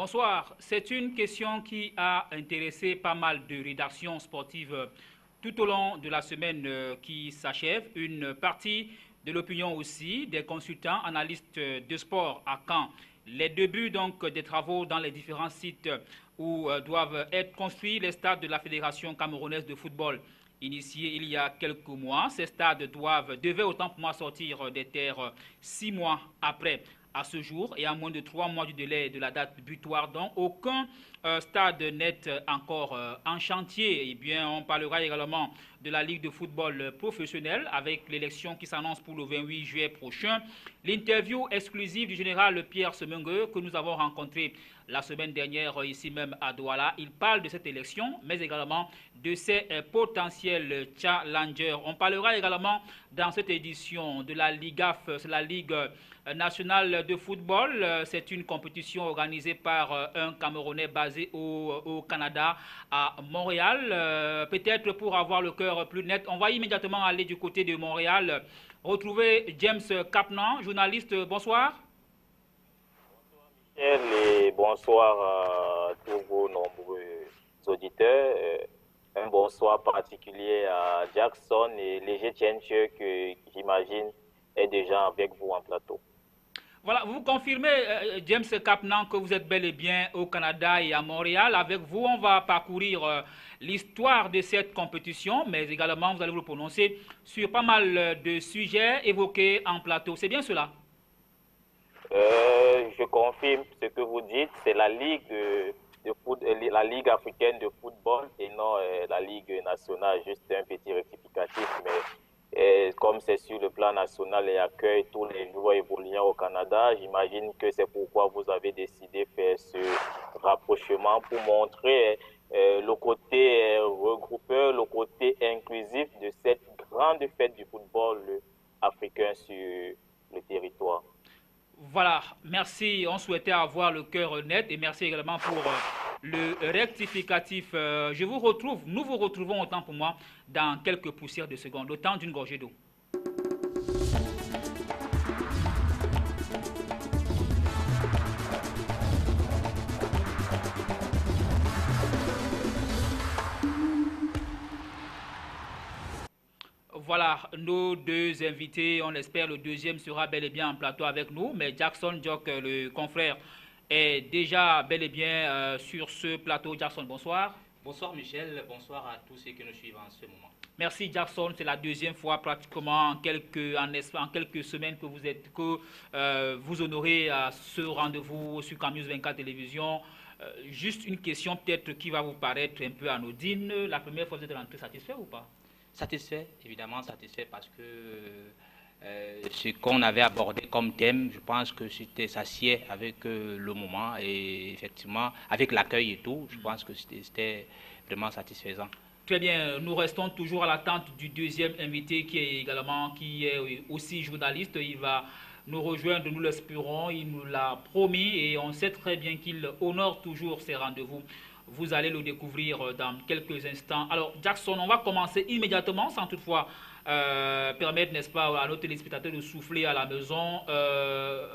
Bonsoir. C'est une question qui a intéressé pas mal de rédactions sportives tout au long de la semaine qui s'achève. Une partie de l'opinion aussi, des consultants, analystes de sport à Caen. Les débuts donc des travaux dans les différents sites où doivent être construits les stades de la Fédération camerounaise de football. Initiés il y a quelques mois, ces stades devaient autant pour moi sortir des terres 6 mois après. À ce jour et à moins de 3 mois du délai de la date butoir, donc aucun stade n'est encore en chantier. Eh bien, on parlera également de la Ligue de football professionnel avec l'élection qui s'annonce pour le 28 juillet prochain. L'interview exclusive du général Pierre Semengue que nous avons rencontré la semaine dernière ici même à Douala. Il parle de cette élection, mais également de ses potentiels challengers. On parlera également dans cette édition de la LIGAF, c'est la Ligue nationale de football. C'est une compétition organisée par un Camerounais basé au Canada, à Montréal. Peut-être pour avoir le cœur plus net, on va immédiatement aller du côté de Montréal, retrouver James Capnan, journaliste. Bonsoir. Michel, et bonsoir à tous vos nombreux auditeurs. Un bonsoir particulier à Jackson et Léger Tienche que j'imagine est déjà avec vous en plateau. Voilà, vous confirmez, James Capnan, que vous êtes bel et bien au Canada et à Montréal. Avec vous, on va parcourir l'histoire de cette compétition, mais également, vous allez vous prononcer sur pas mal de sujets évoqués en plateau. C'est bien cela? Je confirme ce que vous dites. C'est la Ligue la Ligue africaine de football et non la Ligue nationale. Juste un petit rectificatif, mais comme c'est sur le plan national et accueille tous les joueurs évoluant au Canada, j'imagine que c'est pourquoi vous avez décidé de faire ce rapprochement pour montrer le côté regroupeur, le côté inclusif de cette grande fête du football africain sur le territoire. Voilà, merci. On souhaitait avoir le cœur net et merci également pour le rectificatif. Nous vous retrouvons autant pour moi dans quelques poussières de secondes, le temps d'une gorgée d'eau. Voilà, nos deux invités, on espère le deuxième sera bel et bien en plateau avec nous, mais Jackson Jock, le confrère, est déjà bel et bien sur ce plateau. Jackson, bonsoir. Bonsoir Michel, bonsoir à tous ceux qui nous suivent en ce moment. Merci Jackson, c'est la deuxième fois pratiquement en quelques semaines que vous honorez à ce rendez-vous sur Camus 24 Télévision. Juste une question peut-être qui va vous paraître un peu anodine. La première fois, vous êtes rentré satisfait ou pas? Satisfait, évidemment satisfait parce que ce qu'on avait abordé comme thème, je pense que ça sied avec le moment et effectivement avec l'accueil et tout, je pense que c'était vraiment satisfaisant. Très bien, nous restons toujours à l'attente du deuxième invité qui est aussi journaliste. Il va nous rejoindre, nous l'espérons, il nous l'a promis et on sait très bien qu'il honore toujours ses rendez-vous. Vous allez le découvrir dans quelques instants. Alors Jackson, on va commencer immédiatement sans toutefois permettre, n'est-ce pas, à nos téléspectateurs de souffler à la maison.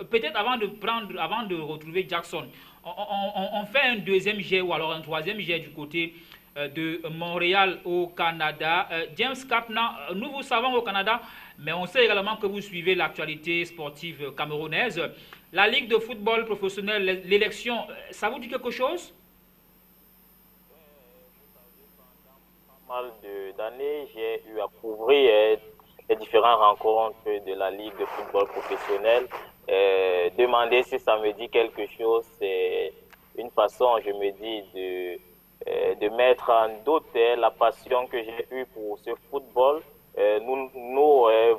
Peut-être avant de retrouver Jackson, on fait un deuxième jet ou alors un troisième jet du côté de Montréal au Canada. James Capnan, nous vous savons au Canada, mais on sait également que vous suivez l'actualité sportive camerounaise. La Ligue de football professionnel, l'élection, ça vous dit quelque chose? Pas mal d'années, j'ai eu à couvrir les différentes rencontres de la Ligue de football professionnel. Demander si ça me dit quelque chose, c'est une façon, je me dis, de mettre en doute la passion que j'ai eue pour ce football.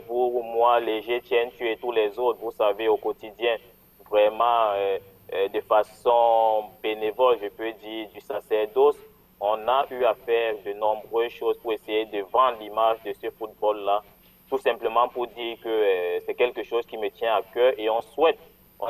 Vous, moi, les Gétiens, tu et tous les autres, vous savez, au quotidien, vraiment de façon bénévole, je peux dire, du sacerdoce, on a eu à faire de nombreuses choses pour essayer de vendre l'image de ce football-là, tout simplement pour dire que c'est quelque chose qui me tient à cœur et on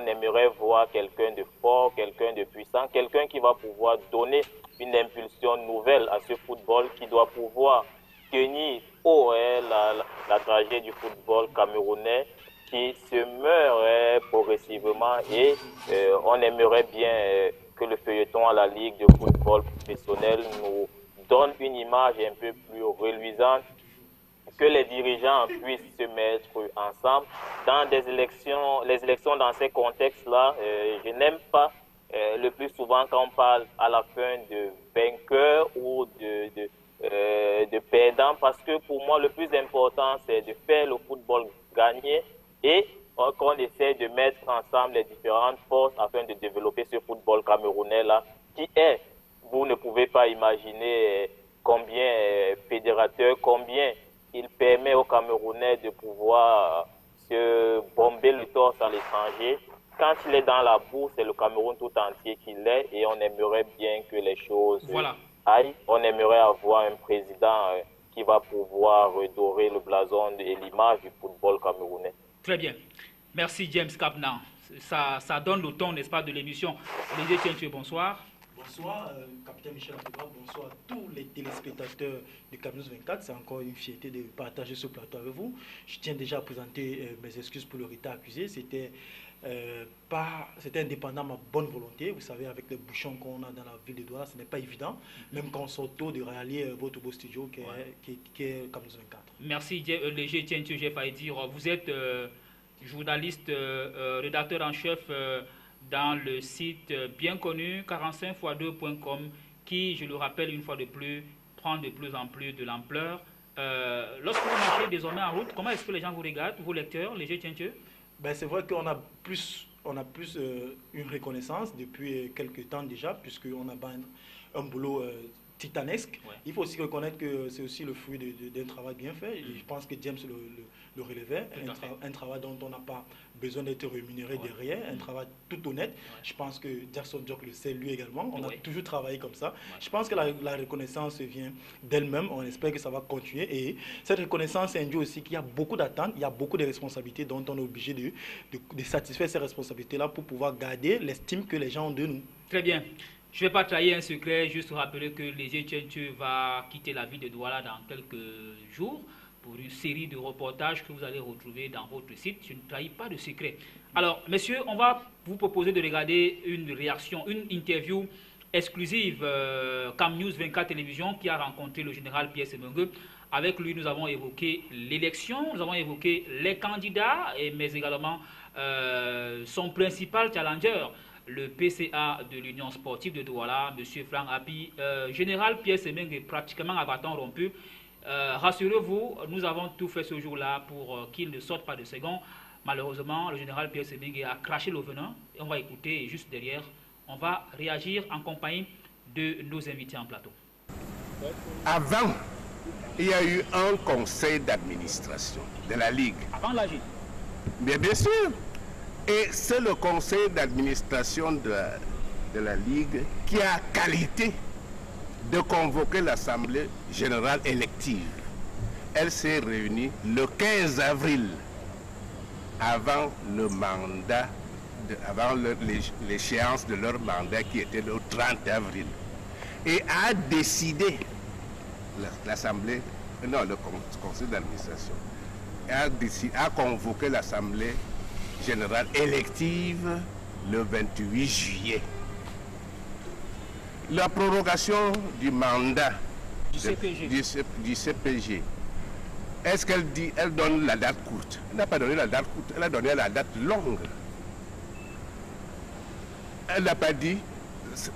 aimerait voir quelqu'un de fort, quelqu'un de puissant, quelqu'un qui va pouvoir donner une impulsion nouvelle à ce football qui doit pouvoir tenir haut la tragédie du football camerounais qui se meurt progressivement et on aimerait bien que le feuilleton à la Ligue de football professionnel nous donne une image un peu plus reluisante, que les dirigeants puissent se mettre ensemble dans des élections. Les élections dans ces contextes-là, je n'aime pas le plus souvent quand on parle à la fin de vainqueurs ou de perdants, parce que pour moi, le plus important, c'est de faire le football gagner et qu'on essaie de mettre ensemble les différentes forces afin de développer ce football camerounais-là, qui est, vous ne pouvez pas imaginer combien fédérateur, combien il permet aux Camerounais de pouvoir se bomber le torse à l'étranger. Quand il est dans la bourse, c'est le Cameroun tout entier qui l'est et on aimerait bien que les choses aillent. On aimerait avoir un président qui va pouvoir redorer le blason et l'image du football camerounais. Très bien. Merci James Kapnan. Ça donne le ton, n'est-ce pas, de l'émission. Léger Tientué, bonsoir. Bonsoir, capitaine Michel Anteba, bonsoir à tous les téléspectateurs de Camus 24. C'est encore une fierté de partager ce plateau avec vous. Je tiens déjà à présenter mes excuses pour le retard accusé. C'était indépendant de ma bonne volonté. Vous savez, avec les bouchons qu'on a dans la ville de Douala, ce n'est pas évident, même quand on sort tôt, de rallier votre beau studio qui est Camus 24. Merci, Léger Tientué, j'ai failli dire. Vous êtes journaliste, rédacteur en chef dans le site bien connu 45x2.com qui, je le rappelle une fois de plus, prend de plus en plus de l'ampleur. Lorsque vous marchez désormais en route, comment est-ce que les gens vous regardent, vos lecteurs, Léger Tientué? C'est vrai qu'on a plus une reconnaissance depuis quelques temps déjà, puisqu'on a un boulot titanesque. Ouais. Il faut aussi reconnaître que c'est aussi le fruit d'un travail bien fait. Et je pense que James le relevait, un travail dont on n'a pas besoin d'être rémunéré derrière, un travail tout honnête. Ouais. Je pense que Jackson Jock le sait lui également. On a toujours travaillé comme ça. Ouais. Je pense que la reconnaissance vient d'elle-même. On espère que ça va continuer. Et cette reconnaissance induit aussi qu'il y a beaucoup d'attentes, il y a beaucoup de responsabilités dont on est obligé de satisfaire ces responsabilités-là pour pouvoir garder l'estime que les gens ont de nous. Très bien. Je ne vais pas trahir un secret, juste rappeler que Léger Tientué va quitter la ville de Douala dans quelques jours pour une série de reportages que vous allez retrouver dans votre site. Je ne trahis pas de secret. Alors, messieurs, on va vous proposer de regarder une réaction, une interview exclusive Cam News 24 Télévision qui a rencontré le général Pierre Semengue. Avec lui, nous avons évoqué l'élection, nous avons évoqué les candidats, mais également son principal challenger, le PCA de l'Union sportive de Douala, M. Franck Hapi. Général Pierre Semengue est pratiquement à bâton rompu. Rassurez-vous, nous avons tout fait ce jour-là pour qu'il ne sorte pas de second. Malheureusement, le général Pierre Semengue a craché le venin. Et on va écouter, et juste derrière, on va réagir en compagnie de nos invités en plateau. Avant, il y a eu un conseil d'administration de la Ligue. Avant l'AG? Bien sûr. Et c'est le conseil d'administration de la Ligue qui a qualité de convoquer l'Assemblée générale élective. Elle s'est réunie le 15 avril, avant le mandat, avant l'échéance de leur mandat qui était le 30 avril. Et a décidé, l'Assemblée, non, le conseil d'administration, a convoqué l'Assemblée générale élective le 28 juillet. La prorogation du mandat du CPG, est-ce qu'elle donne la date courte? Elle n'a pas donné la date courte, elle a donné la date longue. Elle n'a pas dit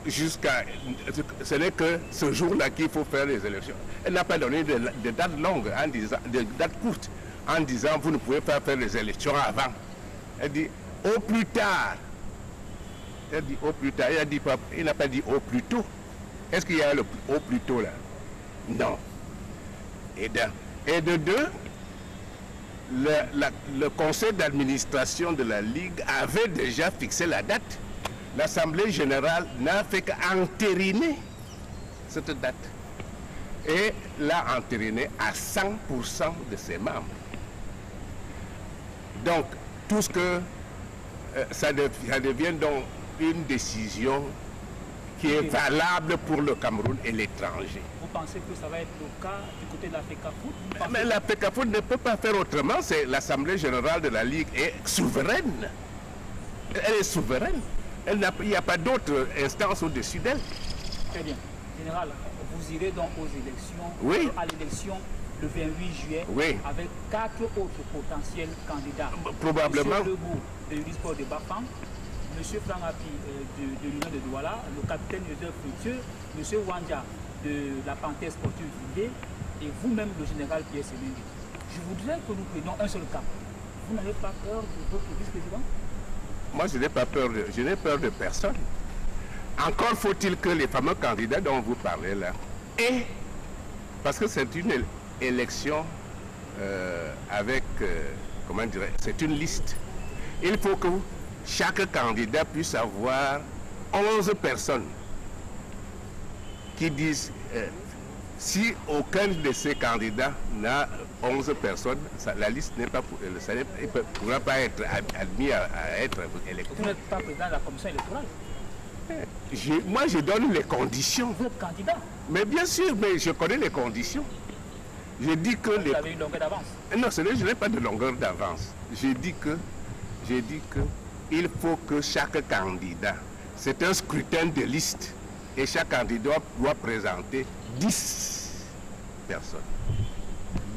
jusqu'à... Ce n'est que ce jour-là qu'il faut faire les élections. Elle n'a pas donné de date longue, de date courte, en disant vous ne pouvez pas faire les élections avant. Elle dit au plus tard. Elle dit au plus tard. Il n'a pas dit au plus tôt. Est-ce qu'il y a le au plus tôt là? Non. Et de deux, le conseil d'administration de la Ligue avait déjà fixé la date. L'Assemblée générale n'a fait qu'entériner cette date. Et l'a entérinée à 100% de ses membres. Donc, tout ce que ça devient donc une décision qui est valable pour le Cameroun et l'étranger. Vous pensez que ça va être le cas du côté de la FECAFOOT? Mais la FECAFOOT ne peut pas faire autrement. C'est l'Assemblée générale de la Ligue est souveraine. Elle est souveraine. Il n'y a pas d'autre instance au-dessus d'elle. Très bien. Général, vous irez donc aux élections, Oui. à l'élection le 28 juillet, Oui. avec 4 autres potentiels candidats. Probablement. M. Lebou de l'Unisport de Bafang, M. Franck Api de l'Union de Douala, le capitaine Joseph Fructueux, M. Wanja de la Panthère sportive Vindé et vous-même le général Pierre Semengue. Je voudrais que nous prenions un seul cas. Vous n'avez pas peur de votre vice-président? Moi, je n'ai pas peur de personne. Encore faut-il que les fameux candidats dont vous parlez là aient, parce que c'est une élection avec, comment dirais, c'est une liste. Il faut que chaque candidat puisse avoir 11 personnes qui disent, si aucun de ces candidats n'a 11 personnes, la liste n'est pas, ça ne pourra pas être admis à être électeur. Vous n'êtes pas président de la commission électorale? Moi, je donne les conditions. Vous êtes candidat? Mais bien sûr, mais je connais les conditions. Je dis que vous avez une longueur d'avance? Non, je n'ai pas de longueur d'avance. Je dis que il faut que chaque candidat, c'est un scrutin de liste, et chaque candidat doit présenter 10 personnes,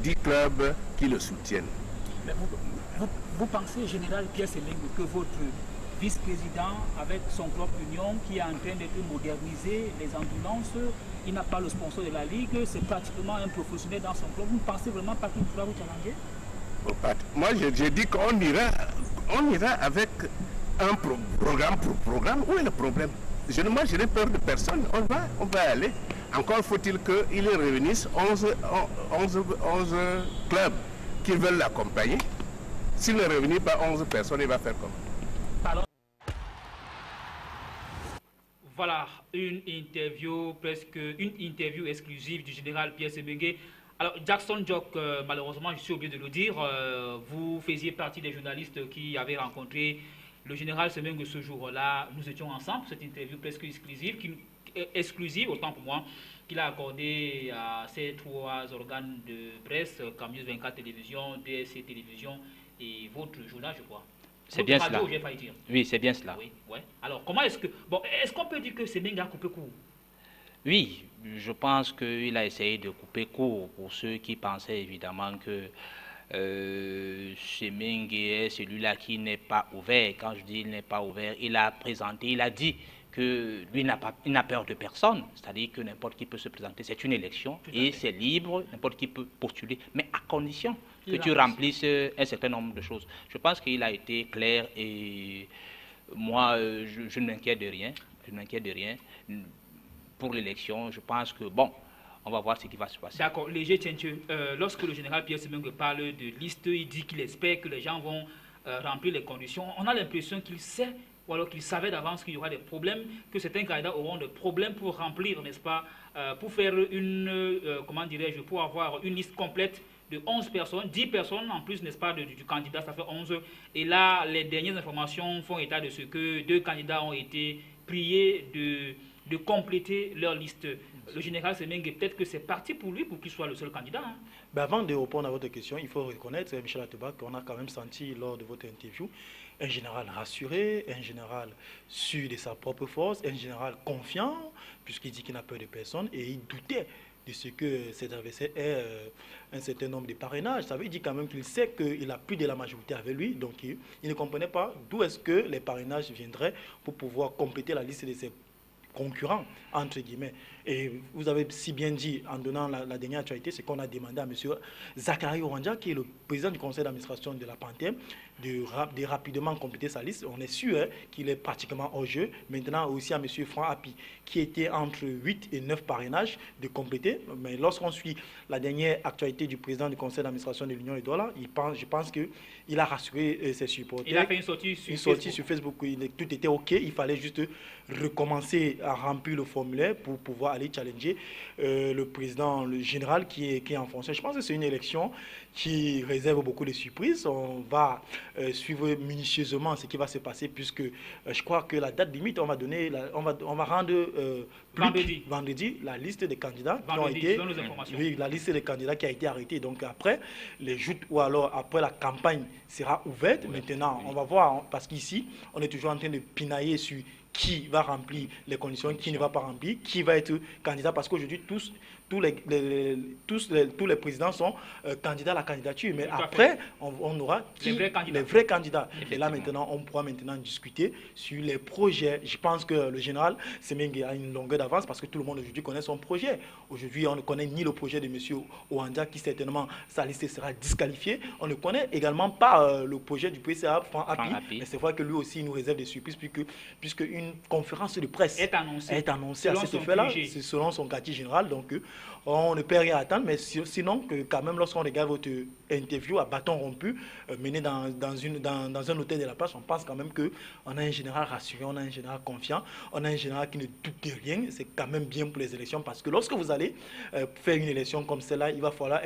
10 clubs qui le soutiennent. Mais vous pensez, général Pierre Semengue, que votre vice-président, avec son club Union, qui est en train d'être modernisé, les ambulances, il n'a pas le sponsor de la Ligue, c'est pratiquement un professionnel dans son club, vous ne pensez vraiment pas qu'il pourra vous challenger? Moi, je dis qu'on ira avec un programme pour programme. Où est le problème? Moi, je n'ai peur de personne. On va aller. Encore faut-il qu'il réunisse 11 clubs qui veulent l'accompagner. S'il ne réunit pas 11 personnes, il va faire comment? Voilà, une interview exclusive du général Pierre Semengue. Alors, Jackson Jock, malheureusement, je suis obligé de le dire, vous faisiez partie des journalistes qui avaient rencontré le général Semengue ce jour-là. Nous étions ensemble pour cette interview presque exclusive, autant pour moi, qu'il a accordé à ces 3 organes de presse, Camille 24 Télévision, DSC Télévision et votre journal, je crois. C'est bien cela. Dire. Oui, c'est bien cela. Oui, ouais. Alors, comment est-ce que... Bon, est-ce qu'on peut dire que Semengue a coupé court? Oui, je pense qu'il a essayé de couper court pour ceux qui pensaient évidemment que Semengue est celui-là qui n'est pas ouvert. Quand je dis il n'est pas ouvert, il a présenté, il a dit que lui n'a peur de personne, c'est-à-dire que n'importe qui peut se présenter. C'est une élection et c'est libre, n'importe qui peut postuler, mais à condition que tu remplisses un certain nombre de choses. Je pense qu'il a été clair et moi, je ne m'inquiète de rien. Je ne m'inquiète de rien. Pour l'élection, je pense que, bon, on va voir ce qui va se passer. D'accord. Léger Tientieux, lorsque le général Pierre Semengue parle de liste, il dit qu'il espère que les gens vont remplir les conditions. On a l'impression qu'il sait, ou alors qu'il savait d'avance qu'il y aura des problèmes, que certains candidats auront des problèmes pour remplir, n'est-ce pas, pour faire une, comment dirais-je, pour avoir une liste complète de 11 personnes, 10 personnes en plus, n'est-ce pas, du candidat, ça fait 11. Et là, les dernières informations font état de ce que 2 candidats ont été priés de compléter leur liste. Le général Semengue, peut-être que c'est parti pour lui pour qu'il soit le seul candidat. Hein. Ben avant de répondre à votre question, il faut reconnaître, Michel Ateba, qu'on a quand même senti lors de votre interview un général rassuré, un général sûr de sa propre force, un général confiant, puisqu'il dit qu'il n'a peur de personne, et il doutait de ce que cet adversaire ait un certain nombre de parrainages. Ça veut dire quand même qu'il sait qu'il a plus de la majorité avec lui, donc il ne comprenait pas d'où est-ce que les parrainages viendraient pour pouvoir compléter la liste de ses concurrents, entre guillemets. Et vous avez si bien dit, en donnant la dernière actualité, c'est qu'on a demandé à M. Zachary Oranja, qui est le président du conseil d'administration de la Panthère, de rapidement compléter sa liste. On est sûr qu'il est pratiquement au jeu. Maintenant, aussi à M. Franck Api, qui était entre 8 et 9 parrainages, de compléter. Mais lorsqu'on suit la dernière actualité du président du conseil d'administration de l'Union de Douala, je pense qu'il a rassuré ses supporters. Il a fait une sortie sur Facebook. Tout était OK. Il fallait juste recommencer a rempli le formulaire pour pouvoir aller challenger le président, le général qui est en fonction. Je pense que c'est une élection qui réserve beaucoup de surprises. On va suivre minutieusement ce qui va se passer puisque je crois que la date limite, on va rendre vendredi la liste des candidats qui ont été, oui, la liste des candidats qui a été arrêtée. Donc après, les joutes ou alors après la campagne sera ouverte. Oui. Maintenant, on va voir parce qu'ici, on est toujours en train de pinailler sur qui va remplir les conditions, qui ne va pas remplir, qui va être candidat, parce qu'aujourd'hui, tous les présidents sont candidats à la candidature. Mais après, on aura les vrais candidats. Et là, maintenant, on pourra maintenant discuter sur les projets. Je pense que le général Semengue a une longueur d'avance parce que tout le monde aujourd'hui connaît son projet. Aujourd'hui, on ne connaît ni le projet de M. Ouanda, qui certainement, sa liste sera disqualifiée. On ne connaît également pas le projet du PCA Franck Api. Mais c'est vrai que lui aussi, il nous réserve des surprises puisque une conférence de presse est annoncée à cet effet-là, c'est selon son quartier général. Donc, on ne peut rien attendre, mais sinon, quand même, lorsqu'on regarde votre interview à bâton rompu, menée dans un hôtel de la place, on pense quand même qu'on a un général rassuré, on a un général confiant, on a un général qui ne doute de rien. C'est quand même bien pour les élections, parce que lorsque vous allez faire une élection comme celle-là, il va falloir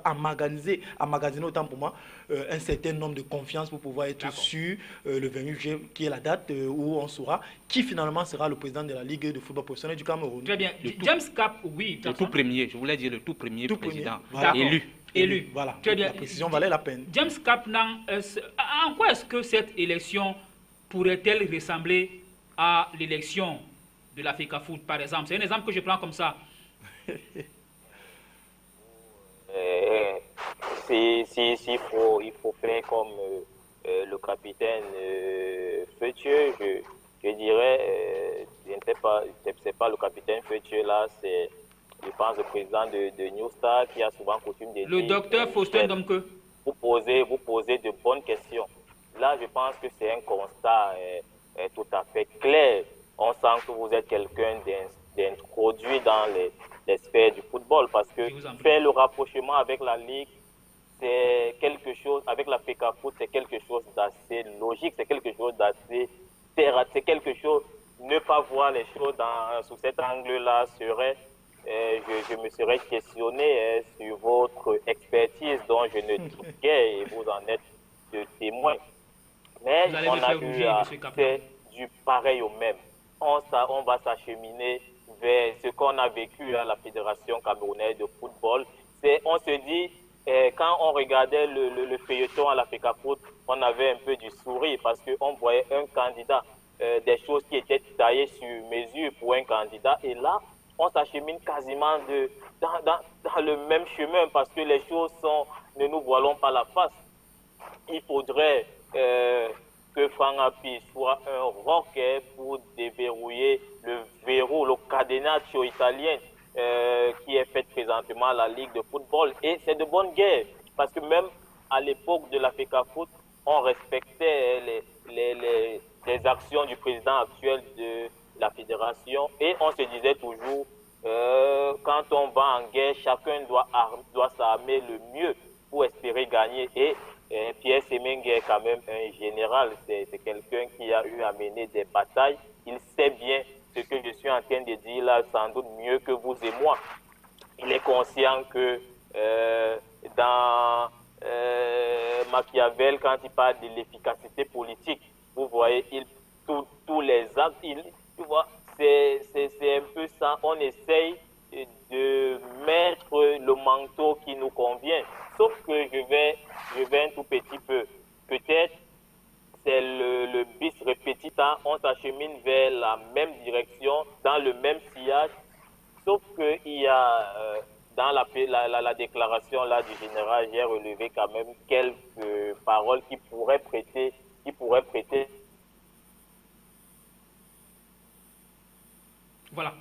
emmagasiner autant pour moi un certain nombre de confiance pour pouvoir être sûr le 28 juillet, qui est la date où on saura qui finalement sera le président de la Ligue de football professionnel du Cameroun. Très bien. James Cap, oui. Le tout premier, je voulais dire le tout premier président élu. Voilà. Très bien. La précision valait la peine. James Capnan, en quoi est-ce que cette élection pourrait-elle ressembler à l'élection de la FECAFOOT, par exemple? C'est un exemple que je prends comme ça. Il faut faire comme le capitaine Feutieux, je dirais, je ne sais pas, c'est pas le capitaine Feutieux là, c'est, je pense, le président de New Star qui a souvent coutume de dire... Le docteur Faustin Domke. Vous posez de bonnes questions. Là, je pense que c'est un constat tout à fait clair. On sent que vous êtes quelqu'un d'introduit dans les sphères du football, parce que faire le rapprochement avec la Ligue, c'est quelque chose, avec la FECAFOOT, c'est quelque chose d'assez logique, c'est quelque chose d'assez terre, c'est quelque chose, ne pas voir les choses sous cet angle-là serait, je me serais questionné sur votre expertise dont je ne doute guère, et vous en êtes de témoin. Mais on a eu à faire du pareil au même. On va s'acheminer vers ce qu'on a vécu à la Fédération camerounaise de football. On se dit, quand on regardait le feuilleton à la FECAFOOT, on avait un peu du sourire parce qu'on voyait un candidat, des choses qui étaient taillées sur mesure pour un candidat. Et là, on s'achemine quasiment dans le même chemin parce que les choses ne nous voilons pas la face. Il faudrait que Franck Api soit un roquet pour déverrouiller le verrou, le cadenaccio italien qui est fait présentement à la Ligue de football. Et c'est de bonne guerre, parce que même à l'époque de la FECAFOOT, on respectait les actions du président actuel de la fédération et on se disait toujours, quand on va en guerre, chacun doit s'armer le mieux pour espérer gagner. Et Pierre Semengue est quand même un général, c'est quelqu'un qui a eu à mener des batailles. Il sait bien ce que je suis en train de dire là, sans doute mieux que vous et moi. Il est conscient que dans Machiavel, quand il parle de l'efficacité politique, vous voyez, tous les actes, tu vois, c'est un peu ça. On essaye de mettre le manteau qui nous convient. Sauf que je vais un tout petit peu. Peut-être c'est le bis repetita, on s'achemine vers la même direction, dans le même sillage. Sauf qu'il y a, dans la déclaration là, du général, j'ai relevé quand même quelques paroles qui pourraient prêter. Voilà.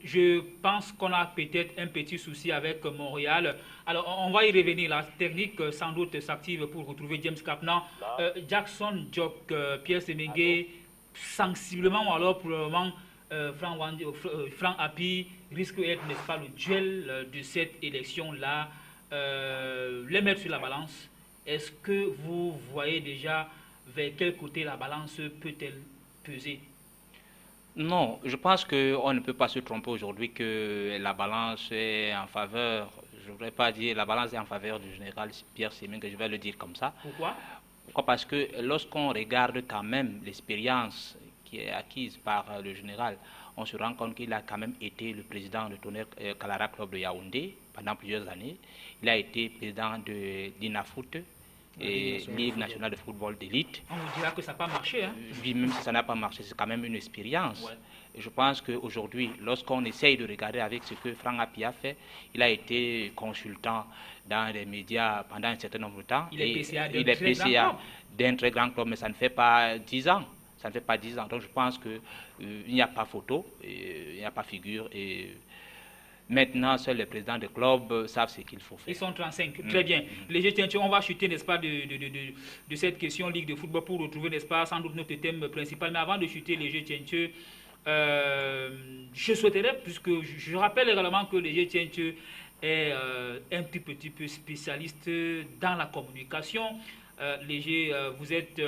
Je pense qu'on a peut-être un petit souci avec Montréal. Alors, on va y revenir. La technique, sans doute, s'active pour retrouver James Capnan. Jackson Jock, Pierre Semengue, sensiblement, ou alors pour le moment, Franck Api risque d'être, n'est-ce pas, le duel de cette élection-là. Les mettre sur la balance. Est-ce que vous voyez déjà vers quel côté la balance peut-elle peser? Non, je pense qu'on ne peut pas se tromper aujourd'hui que la balance est en faveur, je ne voudrais pas dire la balance est en faveur du général Pierre Séming, que je vais le dire comme ça. Pourquoi? Pourquoi? Parce que lorsqu'on regarde quand même l'expérience qui est acquise par le général, on se rend compte qu'il a quand même été le président de Tonnerre Kalara Club de Yaoundé pendant plusieurs années. Il a été président de l'INAFOOT, Ligue nationale de football d'élite. On vous dira que ça n'a pas marché. Hein? Oui, même si ça n'a pas marché, c'est quand même une expérience. Ouais. Et je pense qu'aujourd'hui, lorsqu'on essaye de regarder avec ce que Franck Appiah a fait, il a été consultant dans les médias pendant un certain nombre de temps. Il est PCA d'un très grand club, mais ça ne fait pas 10 ans. Ça ne fait pas 10 ans. Donc je pense qu'il n'y a pas photo, il n'y a pas figure. Et maintenant, seuls les présidents de club savent ce qu'il faut faire. Ils sont 35. Très bien. Les GTNT, on va chuter, n'est-ce pas, de cette question Ligue de football pour retrouver, n'est-ce pas, sans doute notre thème principal. Mais avant de chuter les GTNT, je souhaiterais, puisque je rappelle également que les GTNT est un petit peu spécialiste dans la communication. Vous êtes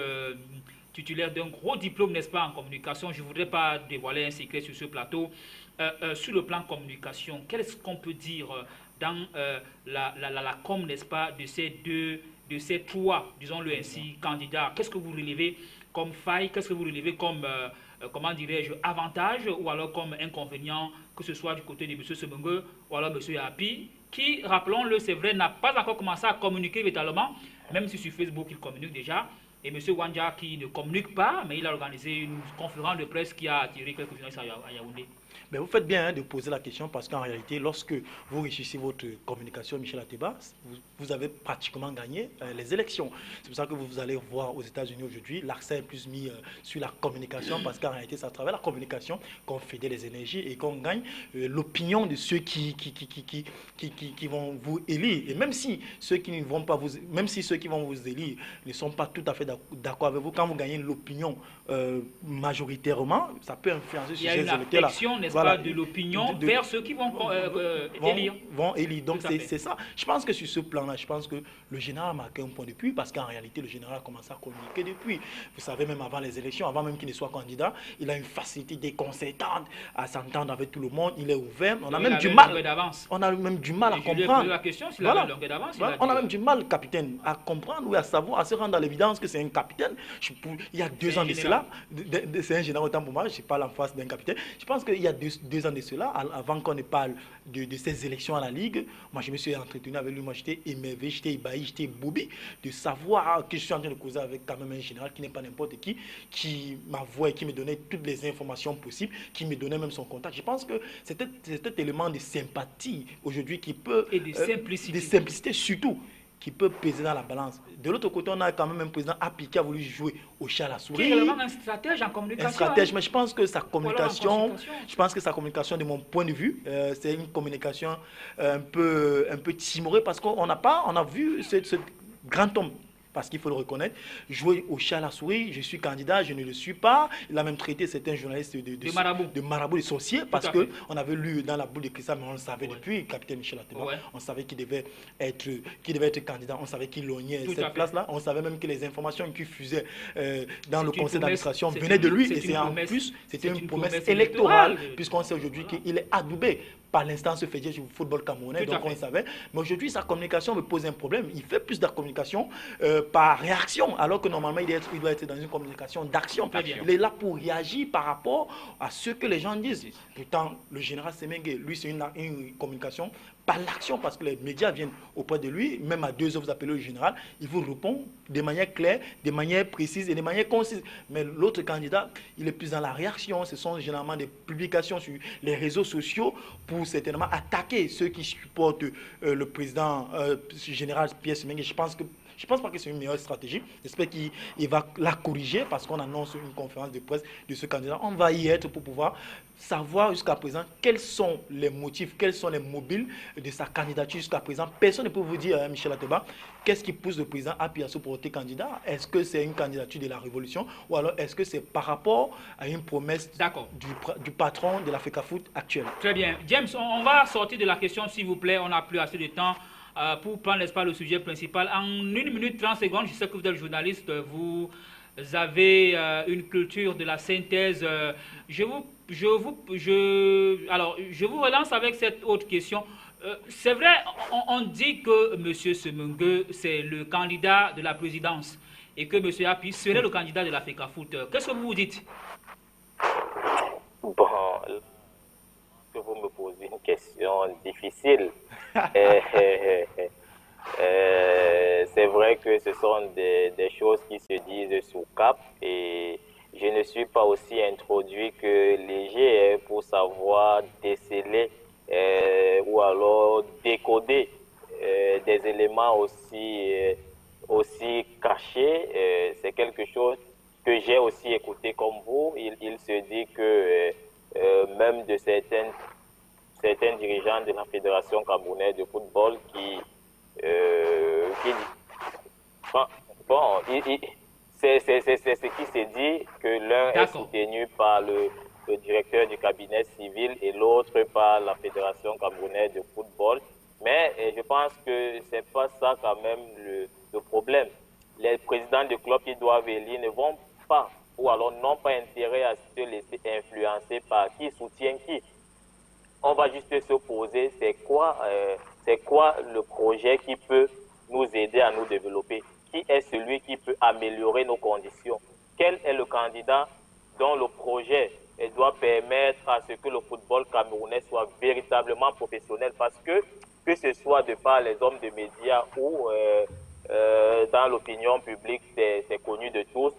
titulaire d'un gros diplôme, n'est-ce pas, en communication. Je ne voudrais pas dévoiler un secret sur ce plateau. Sur le plan communication, qu'est-ce qu'on peut dire dans la com, n'est-ce pas, de ces trois, disons-le ainsi, candidats? Qu'est-ce que vous relevez comme faille? Qu'est-ce que vous relevez comme, comment dirais-je, avantage ou alors comme inconvénient, que ce soit du côté de M. Semengue ou alors M. Yapi, qui, rappelons-le, c'est vrai, n'a pas encore commencé à communiquer véritablement, même si sur Facebook il communique déjà. Et M. Wanja qui ne communique pas, mais il a organisé une conférence de presse qui a attiré quelques journalistes à Yaoundé. Mais vous faites bien de poser la question parce qu'en réalité, lorsque vous réussissez votre communication, Michel Ateba, vous avez pratiquement gagné les élections. C'est pour ça que vous allez voir aux États-Unis aujourd'hui, l'accent est plus mis sur la communication parce qu'en réalité, c'est à travers la communication qu'on fédère les énergies et qu'on gagne l'opinion de ceux qui vont vous élire. Et même si ceux qui ne vont pas vous, même si ceux qui vont vous élire ne sont pas tout à fait d'accord avec vous, quand vous gagnez l'opinion majoritairement, ça peut influencer sur ces électeurs-là. N'est-ce pas, de l'opinion vers ceux qui vont élire. Vont élire. Donc c'est ça. Je pense que sur ce plan-là, je pense que le général a marqué un point depuis, parce qu'en réalité, le général a commencé à communiquer depuis. Vous savez, même avant les élections, avant même qu'il ne soit candidat, il a une facilité déconcertante à s'entendre avec tout le monde. Il est ouvert. On a même du mal. On a même du mal à comprendre. La question, s'il avait une longueur d'avance. On a même du mal, capitaine, à comprendre ou à savoir, à se rendre à l'évidence que c'est un capitaine. Il y a 2 ans de cela, c'est un général autant pour moi, je parle en face d'un capitaine. Je pense qu'il y a 2 ans de cela, avant qu'on ne parle de ces élections à la Ligue, moi je me suis entretenu avec lui, moi j'étais émerveillé, j'étais ébahi, j'étais bobi de savoir que je suis en train de causer avec quand même un général qui n'est pas n'importe qui m'avouait, qui me donnait toutes les informations possibles, qui me donnait même son contact. Je pense que c'est cet élément de sympathie aujourd'hui qui peut... Et de simplicité. De simplicité surtout, qui peut peser dans la balance. De l'autre côté, on a quand même un président Appiah qui a voulu jouer au chat à la souris. Qui est vraiment un stratège en communication. Un stratège, mais je pense que sa communication, de mon point de vue, c'est une communication un peu timorée parce qu'on a vu ce grand homme. Parce qu'il faut le reconnaître, jouer au chat à la souris, je suis candidat, je ne le suis pas. Il a même traité certains journalistes de marabout, de sorciers, parce qu'on avait lu dans la boule de cristal, mais on le savait depuis, le capitaine Michel Ateba, on savait qu'il devait être candidat, on savait qu'il lognait cette place-là, on savait même que les informations qu'il fusait dans le conseil d'administration venaient de lui, et c'est en plus, c'était une promesse électorale, puisqu'on sait aujourd'hui qu'il est adoubé par l'instance fédérale du football camerounais, donc on le savait. Mais aujourd'hui, sa communication me pose un problème. Il fait plus de communication par réaction, alors que normalement, il doit être dans une communication d'action. Il est là pour réagir par rapport à ce que les gens disent. Pourtant, le général Semengue, lui, c'est une communication par l'action, parce que les médias viennent auprès de lui, même à 2 heures, vous appelez le général, il vous répond de manière claire, de manière précise et de manière concise. Mais l'autre candidat, il est plus dans la réaction. Ce sont généralement des publications sur les réseaux sociaux pour certainement attaquer ceux qui supportent le président général Pierre Semengue. Je pense pas que c'est une meilleure stratégie. J'espère qu'il va la corriger parce qu'on annonce une conférence de presse de ce candidat. On va y être pour pouvoir savoir jusqu'à présent quels sont les motifs, quels sont les mobiles de sa candidature jusqu'à présent. Personne ne peut vous dire, Michel Ateba, qu'est-ce qui pousse le président Appiah à se porter candidat? Est-ce que c'est une candidature de la révolution ou alors est-ce que c'est par rapport à une promesse du patron de la FECAFOOT actuel? Très bien. James, on va sortir de la question, s'il vous plaît. On n'a plus assez de temps pour prendre, n'est-ce pas, le sujet principal. En 1 minute 30 secondes, je sais que vous êtes journaliste, vous avez une culture de la synthèse. Je vous je vous relance avec cette autre question. C'est vrai, on dit que M. Semengue, c'est le candidat de la présidence et que M. Api serait le candidat de la FECAFOOT. Qu'est-ce que vous dites? Bon, que vous me posez une question difficile. C'est vrai que ce sont des choses qui se disent sous cap et je ne suis pas aussi introduit que léger pour savoir déceler ou alors décoder des éléments aussi cachés. C'est quelque chose que j'ai aussi écouté comme vous. Il se dit que même de certains dirigeants de la Fédération camerounaise de football qui bon, c'est ce qui s'est dit, que l'un est soutenu par le directeur du cabinet civil et l'autre par la Fédération camerounaise de football. Mais je pense que c'est pas ça quand même le problème. Les présidents de clubs qui doivent élire ne vont pas, ou alors n'ont pas intérêt à se laisser influencer par qui soutient qui. On va juste se poser, c'est quoi le projet qui peut nous aider à nous développer? Qui est celui qui peut améliorer nos conditions? Quel est le candidat dont le projet doit permettre à ce que le football camerounais soit véritablement professionnel? Parce que ce soit de par les hommes de médias ou dans l'opinion publique, c'est connu de tous,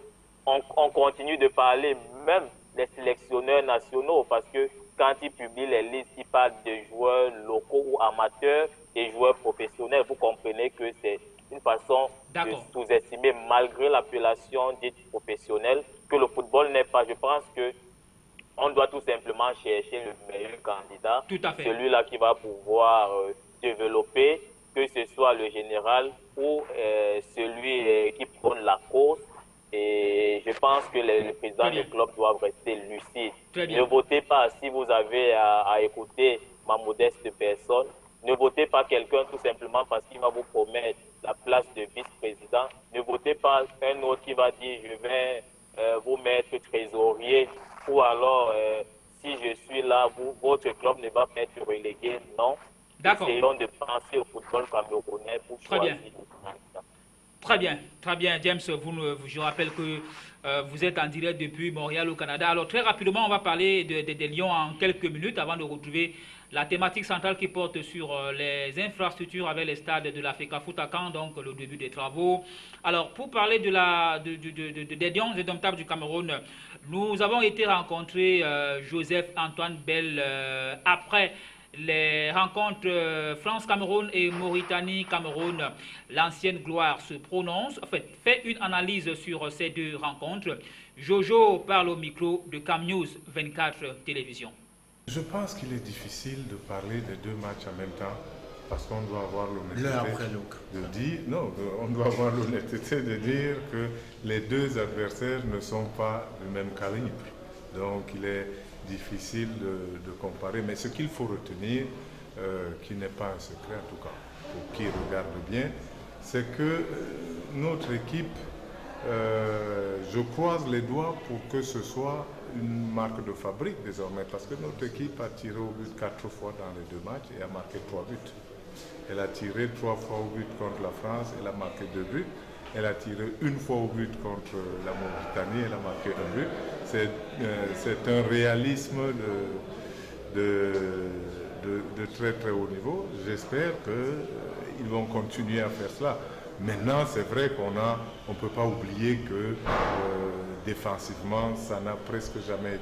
on continue de parler, même les sélectionneurs nationaux, parce que quand ils publient les listes, ils parlent de joueurs locaux ou amateurs et joueurs professionnels. Vous comprenez que c'est une façon de sous-estimer, malgré l'appellation dite professionnelle, que le football n'est pas. Je pense que on doit tout simplement chercher le meilleur candidat, celui-là qui va pouvoir développer, que ce soit le général ou celui qui prône la cause. Et je pense que les présidents des clubs doivent rester lucides. Ne votez pas, si vous avez à écouter ma modeste personne, ne votez pas quelqu'un tout simplement parce qu'il va vous promettre la place de vice-président. Ne votez pas un autre qui va dire je vais vous mettre trésorier, ou alors si je suis là, votre club ne va pas être relégué. Non. Essayons de penser au football camerounais pour choisir. Très bien, James. Je rappelle que vous êtes en direct depuis Montréal au Canada. Alors très rapidement, on va parler des Lions en quelques minutes avant de retrouver la thématique centrale qui porte sur les infrastructures avec les stades de la FECAFOOT à Caen, donc le début des travaux. Alors pour parler des Lions indomptables du Cameroun, nous avons été rencontrer Joseph Antoine Bell après les rencontres France-Cameroun et Mauritanie-Cameroun. L'ancienne gloire se prononce, fait une analyse sur ces deux rencontres. Jojo parle au micro de Cam News 24 Télévision. Je pense qu'il est difficile de parler des deux matchs en même temps parce qu'on doit avoir l'honnêteté de dire, non, on doit avoir l'honnêteté de dire que les deux adversaires ne sont pas du même calibre. Donc il est difficile de comparer, mais ce qu'il faut retenir, qui n'est pas un secret en tout cas, pour qui regarde bien, c'est que notre équipe, je croise les doigts pour que ce soit une marque de fabrique désormais, parce que notre équipe a tiré au but 4 fois dans les deux matchs et a marqué 3 buts. Elle a tiré 3 fois au but contre la France, elle a marqué 2 buts. Elle a tiré une fois au but contre la Mauritanie, elle a marqué 1 but. C'est un réalisme de très très haut niveau. J'espère qu'ils vont continuer à faire cela. Maintenant, c'est vrai qu'on ne peut pas oublier que défensivement, ça n'a presque jamais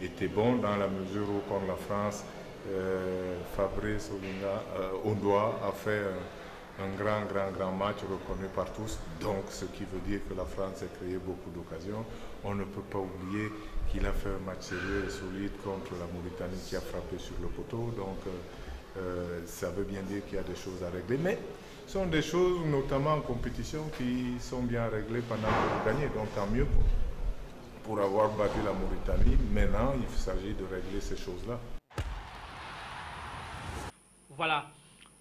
été bon dans la mesure où, contre la France, Fabrice Ondoa a fait un grand match reconnu par tous. Donc, ce qui veut dire que la France a créé beaucoup d'occasions. On ne peut pas oublier qu'il a fait un match sérieux et solide contre la Mauritanie qui a frappé sur le poteau. Donc, ça veut bien dire qu'il y a des choses à régler. Mais ce sont des choses, notamment en compétition, qui sont bien réglées pendant que vous gagnez. Donc, tant mieux pour avoir battu la Mauritanie. Maintenant, il s'agit de régler ces choses-là. Voilà.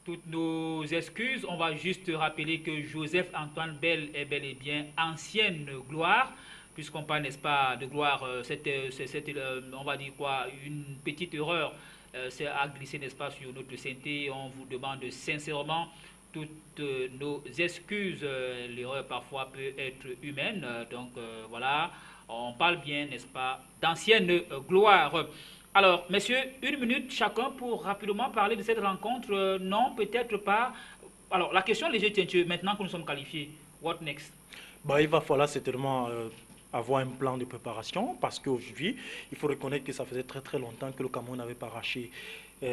Toutes nos excuses. On va juste rappeler que Joseph Antoine Bell est bel et bien ancienne gloire, puisqu'on parle, n'est-ce pas, de gloire, on va dire quoi, une petite erreur c'est à glisser, n'est-ce pas, sur notre CNT. On vous demande sincèrement toutes nos excuses. L'erreur parfois peut être humaine. Donc voilà, on parle bien, n'est-ce pas, d'ancienne gloire. Alors, messieurs, 1 minute chacun pour rapidement parler de cette rencontre. Non, peut-être pas. Alors, la question les GTN, maintenant que nous sommes qualifiés, what next? Bah, il va falloir certainement avoir un plan de préparation parce qu'aujourd'hui, il faut reconnaître que ça faisait très longtemps que le Cameroun n'avait pas arraché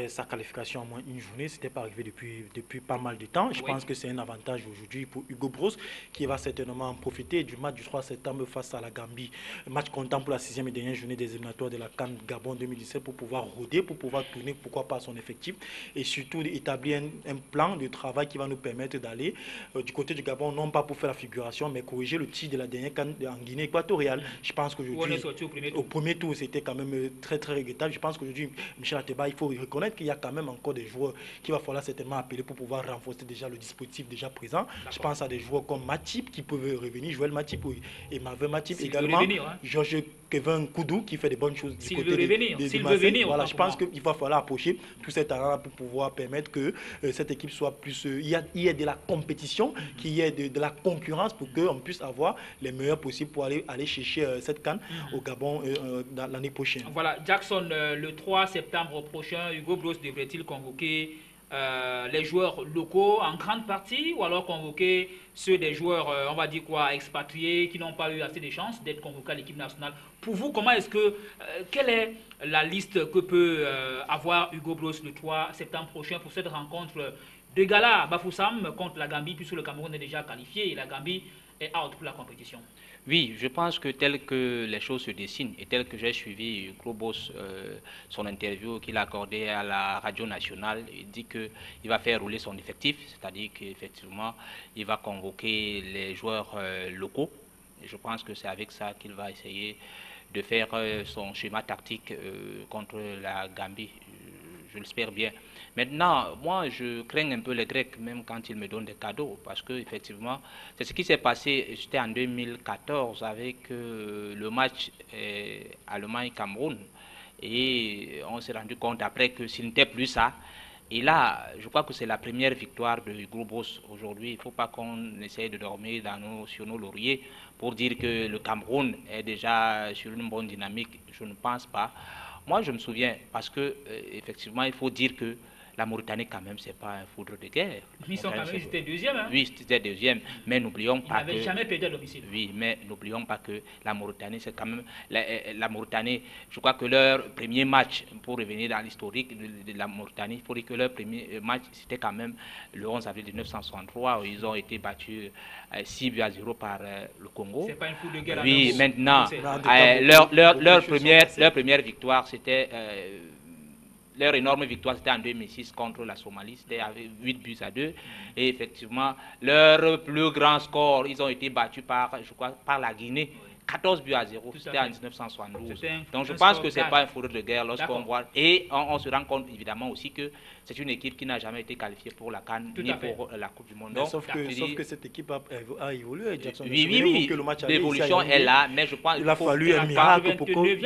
sa qualification en moins une journée. Ce n'était pas arrivé depuis pas mal de temps. Je pense que c'est un avantage aujourd'hui pour Hugo Bros qui va certainement en profiter du match du 3 septembre face à la Gambie. Match comptant pour la 6e et dernière journée des éliminatoires de la CAN Gabon 2017 pour pouvoir rôder, pour pouvoir tourner, pourquoi pas, son effectif et surtout établir un plan de travail qui va nous permettre d'aller du côté du Gabon, non pas pour faire la figuration, mais corriger le tir de la dernière CAN en Guinée équatoriale. Je pense qu'aujourd'hui, au premier tour, c'était quand même très regrettable. Je pense qu'aujourd'hui, Michel Ateba, il faut reconnaître qu'il y a quand même encore des joueurs qu'il va falloir certainement appeler pour pouvoir renforcer déjà le dispositif déjà présent. Je pense à des joueurs comme Matip qui peuvent revenir, Joël Matip et Marvin Matip également, Georges Kevin Koudou qui fait des bonnes choses du côté de Marseille. Voilà, je pense qu'il va falloir approcher tous ces talents pour pouvoir permettre que cette équipe soit plus... il y ait de la compétition, qu'il y ait de la concurrence pour qu'on puisse avoir les meilleurs possibles pour aller chercher cette CAN au Gabon l'année prochaine. Voilà, Jackson, le 3 septembre prochain, Hugo Bros devrait-il convoquer les joueurs locaux en grande partie ou alors convoquer ceux des joueurs, on va dire quoi, expatriés qui n'ont pas eu assez de chances d'être convoqués à l'équipe nationale? Pour vous, comment est-ce que, quelle est la liste que peut avoir Hugo Bros le 3 septembre prochain pour cette rencontre de gala à Bafoussam contre la Gambie, puisque le Cameroun est déjà qualifié et la Gambie est out pour la compétition? Oui, je pense que tel que les choses se dessinent et tel que j'ai suivi Globos, son interview qu'il a accordé à la radio nationale, il dit qu'il va faire rouler son effectif, c'est-à-dire qu'effectivement, il va convoquer les joueurs locaux. Et je pense que c'est avec ça qu'il va essayer de faire son schéma tactique contre la Gambie. Je l'espère bien. Maintenant, moi, je crains un peu les Grecs, même quand ils me donnent des cadeaux, parce que effectivement, c'est ce qui s'est passé, c'était en 2014 avec le match Allemagne-Cameroun, et on s'est rendu compte après que ce n'était plus ça. Et là, je crois que c'est la première victoire de Hugo Bros aujourd'hui. Il ne faut pas qu'on essaye de dormir sur nos lauriers pour dire que le Cameroun est déjà sur une bonne dynamique. Je ne pense pas. Moi, je me souviens, parce que effectivement, il faut dire que la Mauritanie, quand même, c'est pas un foudre de guerre. Ils sont quand même, c'était deuxième. Hein? Oui, c'était deuxième, mais n'oublions pas que... Ils n'avaient jamais perdu à domicile. Oui, mais n'oublions pas que la Mauritanie, c'est quand même... La Mauritanie, je crois que leur premier match, pour revenir dans l'historique de la Mauritanie, il faut dire que leur premier match, c'était quand même le 11 avril 1963, où ils ont été battus 6-0 par le Congo. C'est pas un foudre de guerre. Oui, maintenant, leur première victoire, c'était... leur énorme victoire, c'était en 2006 contre la Somalie, c'était avec 8-2. Et effectivement, leur plus grand score, ils ont été battus par, je crois, par la Guinée, 14-0. C'était en 1972. Donc je pense que ce n'est pas un foudre de guerre lorsqu'on voit. Et on se rend compte évidemment aussi que c'est une équipe qui n'a jamais été qualifiée pour la CAN ni pour la Coupe du Monde. Donc, sauf que cette équipe a évolué, Jackson. Oui. L'évolution est là, mais je pense qu'il a fallu un miracle pour qu'on... Oui,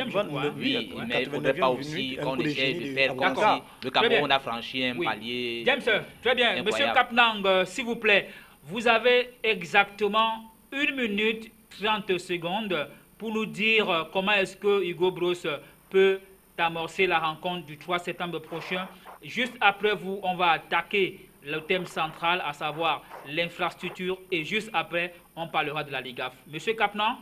mais il ne faudrait pas aussi qu'on essaie de faire comme si le Cameroun a franchi un palier. James, très bien. Monsieur Kapnang, s'il vous plaît, vous avez exactement 1 minute 30 secondes pour nous dire comment est-ce que Hugo Bros peut amorcer la rencontre du 3 septembre prochain. Juste après vous, on va attaquer le thème central, à savoir l'infrastructure, et juste après, on parlera de la Ligue. Monsieur Kapnan?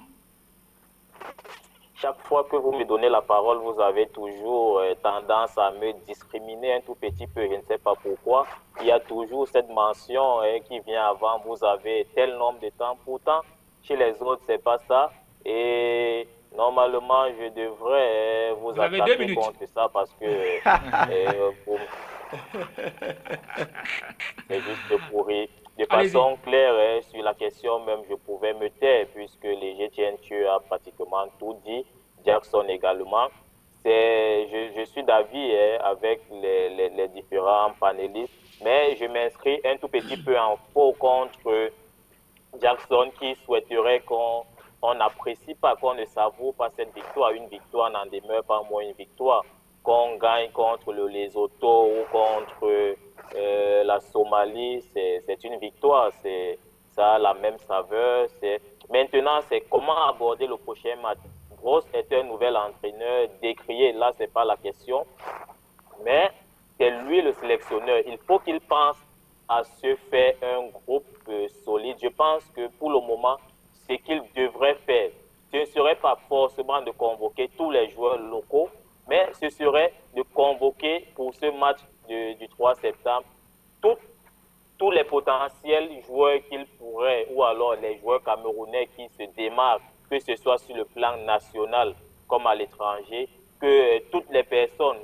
Chaque fois que vous me donnez la parole, vous avez toujours tendance à me discriminer un tout petit peu. Je ne sais pas pourquoi. Il y a toujours cette mention qui vient avant. Vous avez tel nombre de temps. Pourtant, chez les autres, c'est pas ça. Et normalement, je devrais vous attaquer contre ça parce que c'est juste pourri. De façon claire, sur la question même, je pouvais me taire puisque les GTN a pratiquement tout dit, Jackson également. Je suis d'avis avec les différents panélistes, mais je m'inscris un tout petit peu en faux contre Jackson qui souhaiterait qu'on on n'apprécie pas, qu'on ne savoure pas cette victoire. Une victoire n'en demeure pas moins une victoire. Qu'on gagne contre le Lesotho ou contre la Somalie, c'est une victoire. Ça a la même saveur. Maintenant, c'est comment aborder le prochain match. Brosse est un nouvel entraîneur décrié. Là, ce n'est pas la question. Mais c'est lui le sélectionneur. Il faut qu'il pense à se faire un groupe solide. Je pense que pour le moment, ce qu'il devrait faire, ce ne serait pas forcément de convoquer tous les joueurs locaux, mais ce serait de convoquer pour ce match du 3 septembre tous les potentiels joueurs qu'il pourrait, ou alors les joueurs camerounais qui se démarquent, que ce soit sur le plan national comme à l'étranger, que toutes les personnes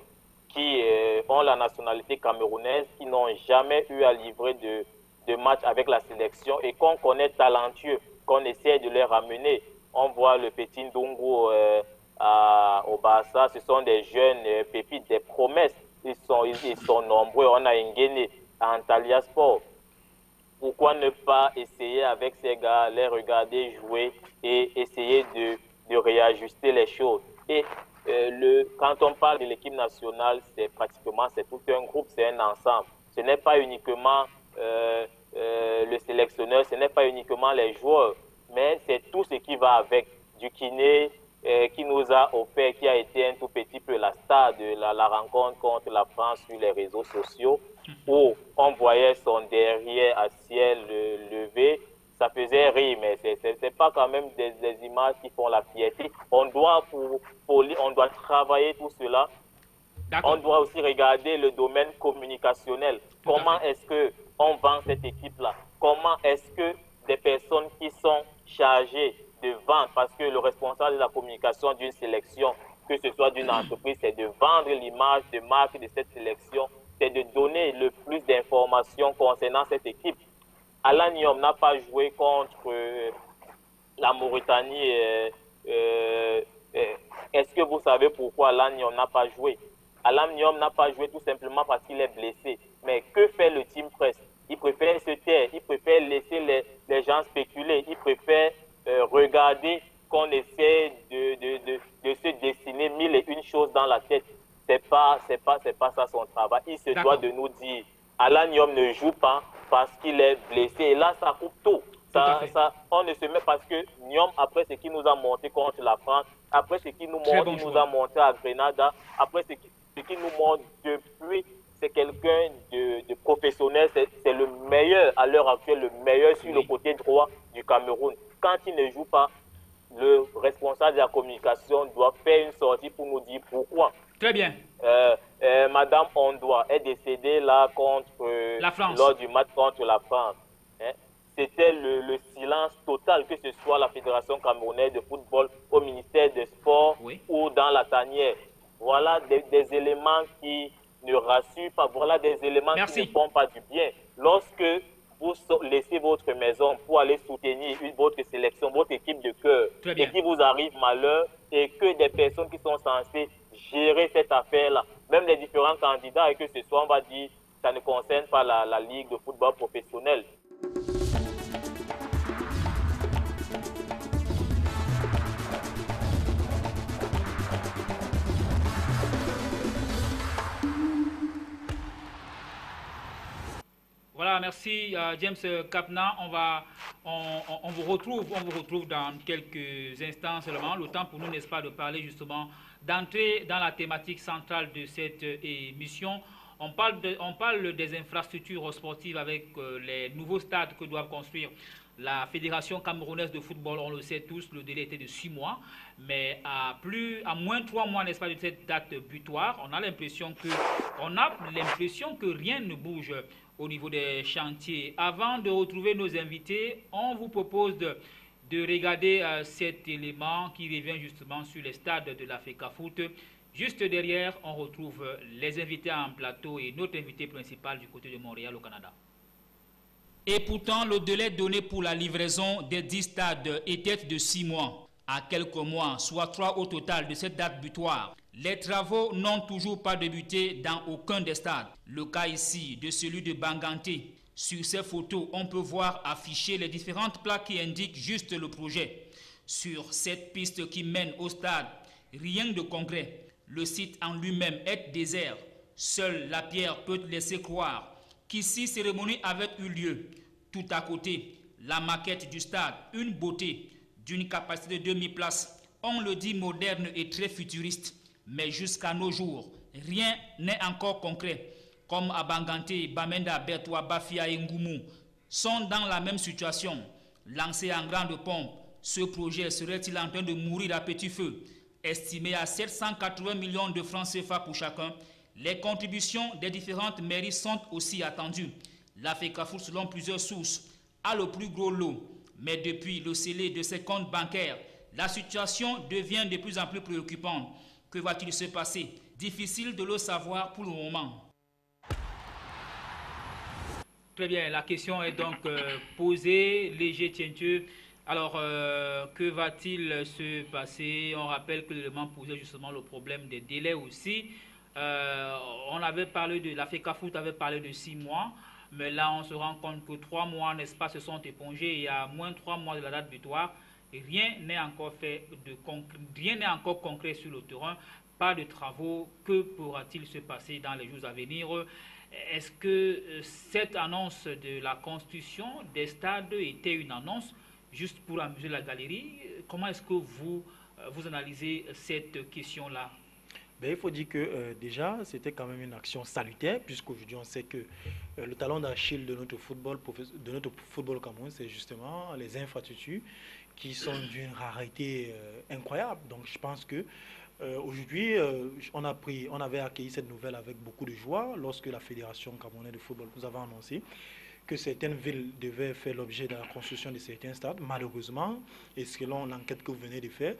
qui ont la nationalité camerounaise, qui n'ont jamais eu à livrer de match avec la sélection et qu'on connaît talentueux, qu'on essaie de les ramener. On voit le petit Ndungu au Barça, ce sont des jeunes pépites, des promesses. Ils sont nombreux. On a Nguéné à Antalya Sport. Pourquoi ne pas essayer avec ces gars, les regarder jouer et essayer de réajuster les choses? Et quand on parle de l'équipe nationale, c'est tout un groupe, c'est un ensemble. Ce n'est pas uniquement le sélectionneur, ce n'est pas uniquement les joueurs, mais c'est tout ce qui va avec. Du kiné qui nous a offert, qui a été un tout petit peu la star de la rencontre contre la France sur les réseaux sociaux, où on voyait son derrière à ciel levé. Ça faisait rire, mais c'est pas quand même des images qui font la fierté. On doit travailler tout cela. On doit aussi regarder le domaine communicationnel. Comment est-ce qu'on vend cette équipe-là? Comment est-ce que des personnes qui sont chargées de vendre, parce que le responsable de la communication d'une sélection, que ce soit d'une entreprise, c'est de vendre l'image de marque de cette sélection, c'est de donner le plus d'informations concernant cette équipe. Alan Nyom n'a pas joué contre la Mauritanie. Est-ce que vous savez pourquoi Alan Nyom n'a pas joué? Alan Nyom n'a pas joué tout simplement parce qu'il est blessé. Mais que fait le team press? Il préfère se taire, il préfère laisser les gens spéculer, il préfère regarder qu'on essaie de se dessiner mille et une choses dans la tête. C'est pas ça son travail. Il se doit de nous dire, Alan Nyom ne joue pas parce qu'il est blessé. Et là, ça coupe tout. On ne se met parce que Nyom, après ce qu'il nous a montré contre la France, après ce qu'il nous a montré à Grenada, après ce qu'il nous montre depuis, c'est quelqu'un de professionnel. C'est le meilleur à l'heure actuelle, le meilleur sur le côté droit du Cameroun. Quand il ne joue pas, le responsable de la communication doit faire une sortie pour nous dire pourquoi. Très bien. Madame Ondoa est décédée là la France. Lors du match contre la France. C'était le silence total, que ce soit la Fédération camerounaise de football, au ministère des Sports ou dans la tanière. Voilà des éléments qui ne rassurent pas. Voilà des éléments qui ne font pas du bien. Lorsque vous laissez votre maison pour aller soutenir votre sélection, votre équipe de cœur, et qu'il vous arrive malheur, et que des personnes qui sont censées gérer cette affaire-là, même les différents candidats, et que ce soit, on va dire, ça ne concerne pas la Ligue de football professionnel. Voilà, merci James Kapna. On vous retrouve dans quelques instants seulement. Le temps pour nous, n'est-ce pas, de parler justement, d'entrer dans la thématique centrale de cette émission. On parle des infrastructures sportives avec les nouveaux stades que doivent construire la Fédération camerounaise de football. On le sait tous, le délai était de 6 mois. Mais à moins de 3 mois, n'est-ce pas, de cette date butoir, on a l'impression que rien ne bouge au niveau des chantiers. Avant de retrouver nos invités, on vous propose de regarder cet élément qui revient justement sur les stades de la FECAFOOT. Juste derrière, on retrouve les invités en plateau et notre invité principal du côté de Montréal au Canada. Et pourtant, le délai donné pour la livraison des 10 stades était de 6 mois. À quelques mois, soit 3 au total de cette date butoir, les travaux n'ont toujours pas débuté dans aucun des stades. Le cas ici de celui de Banganté. Sur ces photos, on peut voir afficher les différentes plaques qui indiquent juste le projet. Sur cette piste qui mène au stade, rien de concret. Le site en lui-même est désert. Seule la pierre peut laisser croire qu'ici cérémonie avait eu lieu. Tout à côté, la maquette du stade, une beauté d'une capacité de 2000 places. On le dit moderne et très futuriste, mais jusqu'à nos jours, rien n'est encore concret. Comme à Banganté, Bamenda, Bertoua, Bafia et Ngoumou sont dans la même situation. Lancé en grande pompe, ce projet serait-il en train de mourir à petit feu? Estimé à 780 millions de francs CFA pour chacun, les contributions des différentes mairies sont aussi attendues. La FECAFOOT, selon plusieurs sources, a le plus gros lot. Mais depuis le scellé de ses comptes bancaires, la situation devient de plus en plus préoccupante. Que va-t-il se passer? Difficile de le savoir pour le moment. Très bien, la question est donc posée. Léger Tientieux, alors que va-t-il se passer? On rappelle que l'élément posait justement le problème des délais aussi. On avait parlé de, la FECAFOOT avait parlé de 6 mois, mais là on se rend compte que 3 mois, n'est-ce pas, se sont épongés. Il y a moins de 3 mois de la date butoir. Rien n'est encore fait rien n'est encore concret sur le terrain. Pas de travaux. Que pourra-t-il se passer dans les jours à venir? Est-ce que cette annonce de la constitution des stades était une annonce juste pour amuser la galerie? Comment est-ce que vous analysez cette question-là? Ben, il faut dire que déjà, c'était quand même une action salutaire, puisqu'aujourd'hui, on sait que le talon d'Achille de notre football au Cameroun, c'est justement les infrastructures qui sont d'une rareté incroyable. Donc, je pense que aujourd'hui, on avait accueilli cette nouvelle avec beaucoup de joie lorsque la Fédération camerounaise de football nous avait annoncé que certaines villes devaient faire l'objet de la construction de certains stades. Malheureusement, et selon l'enquête que vous venez de faire,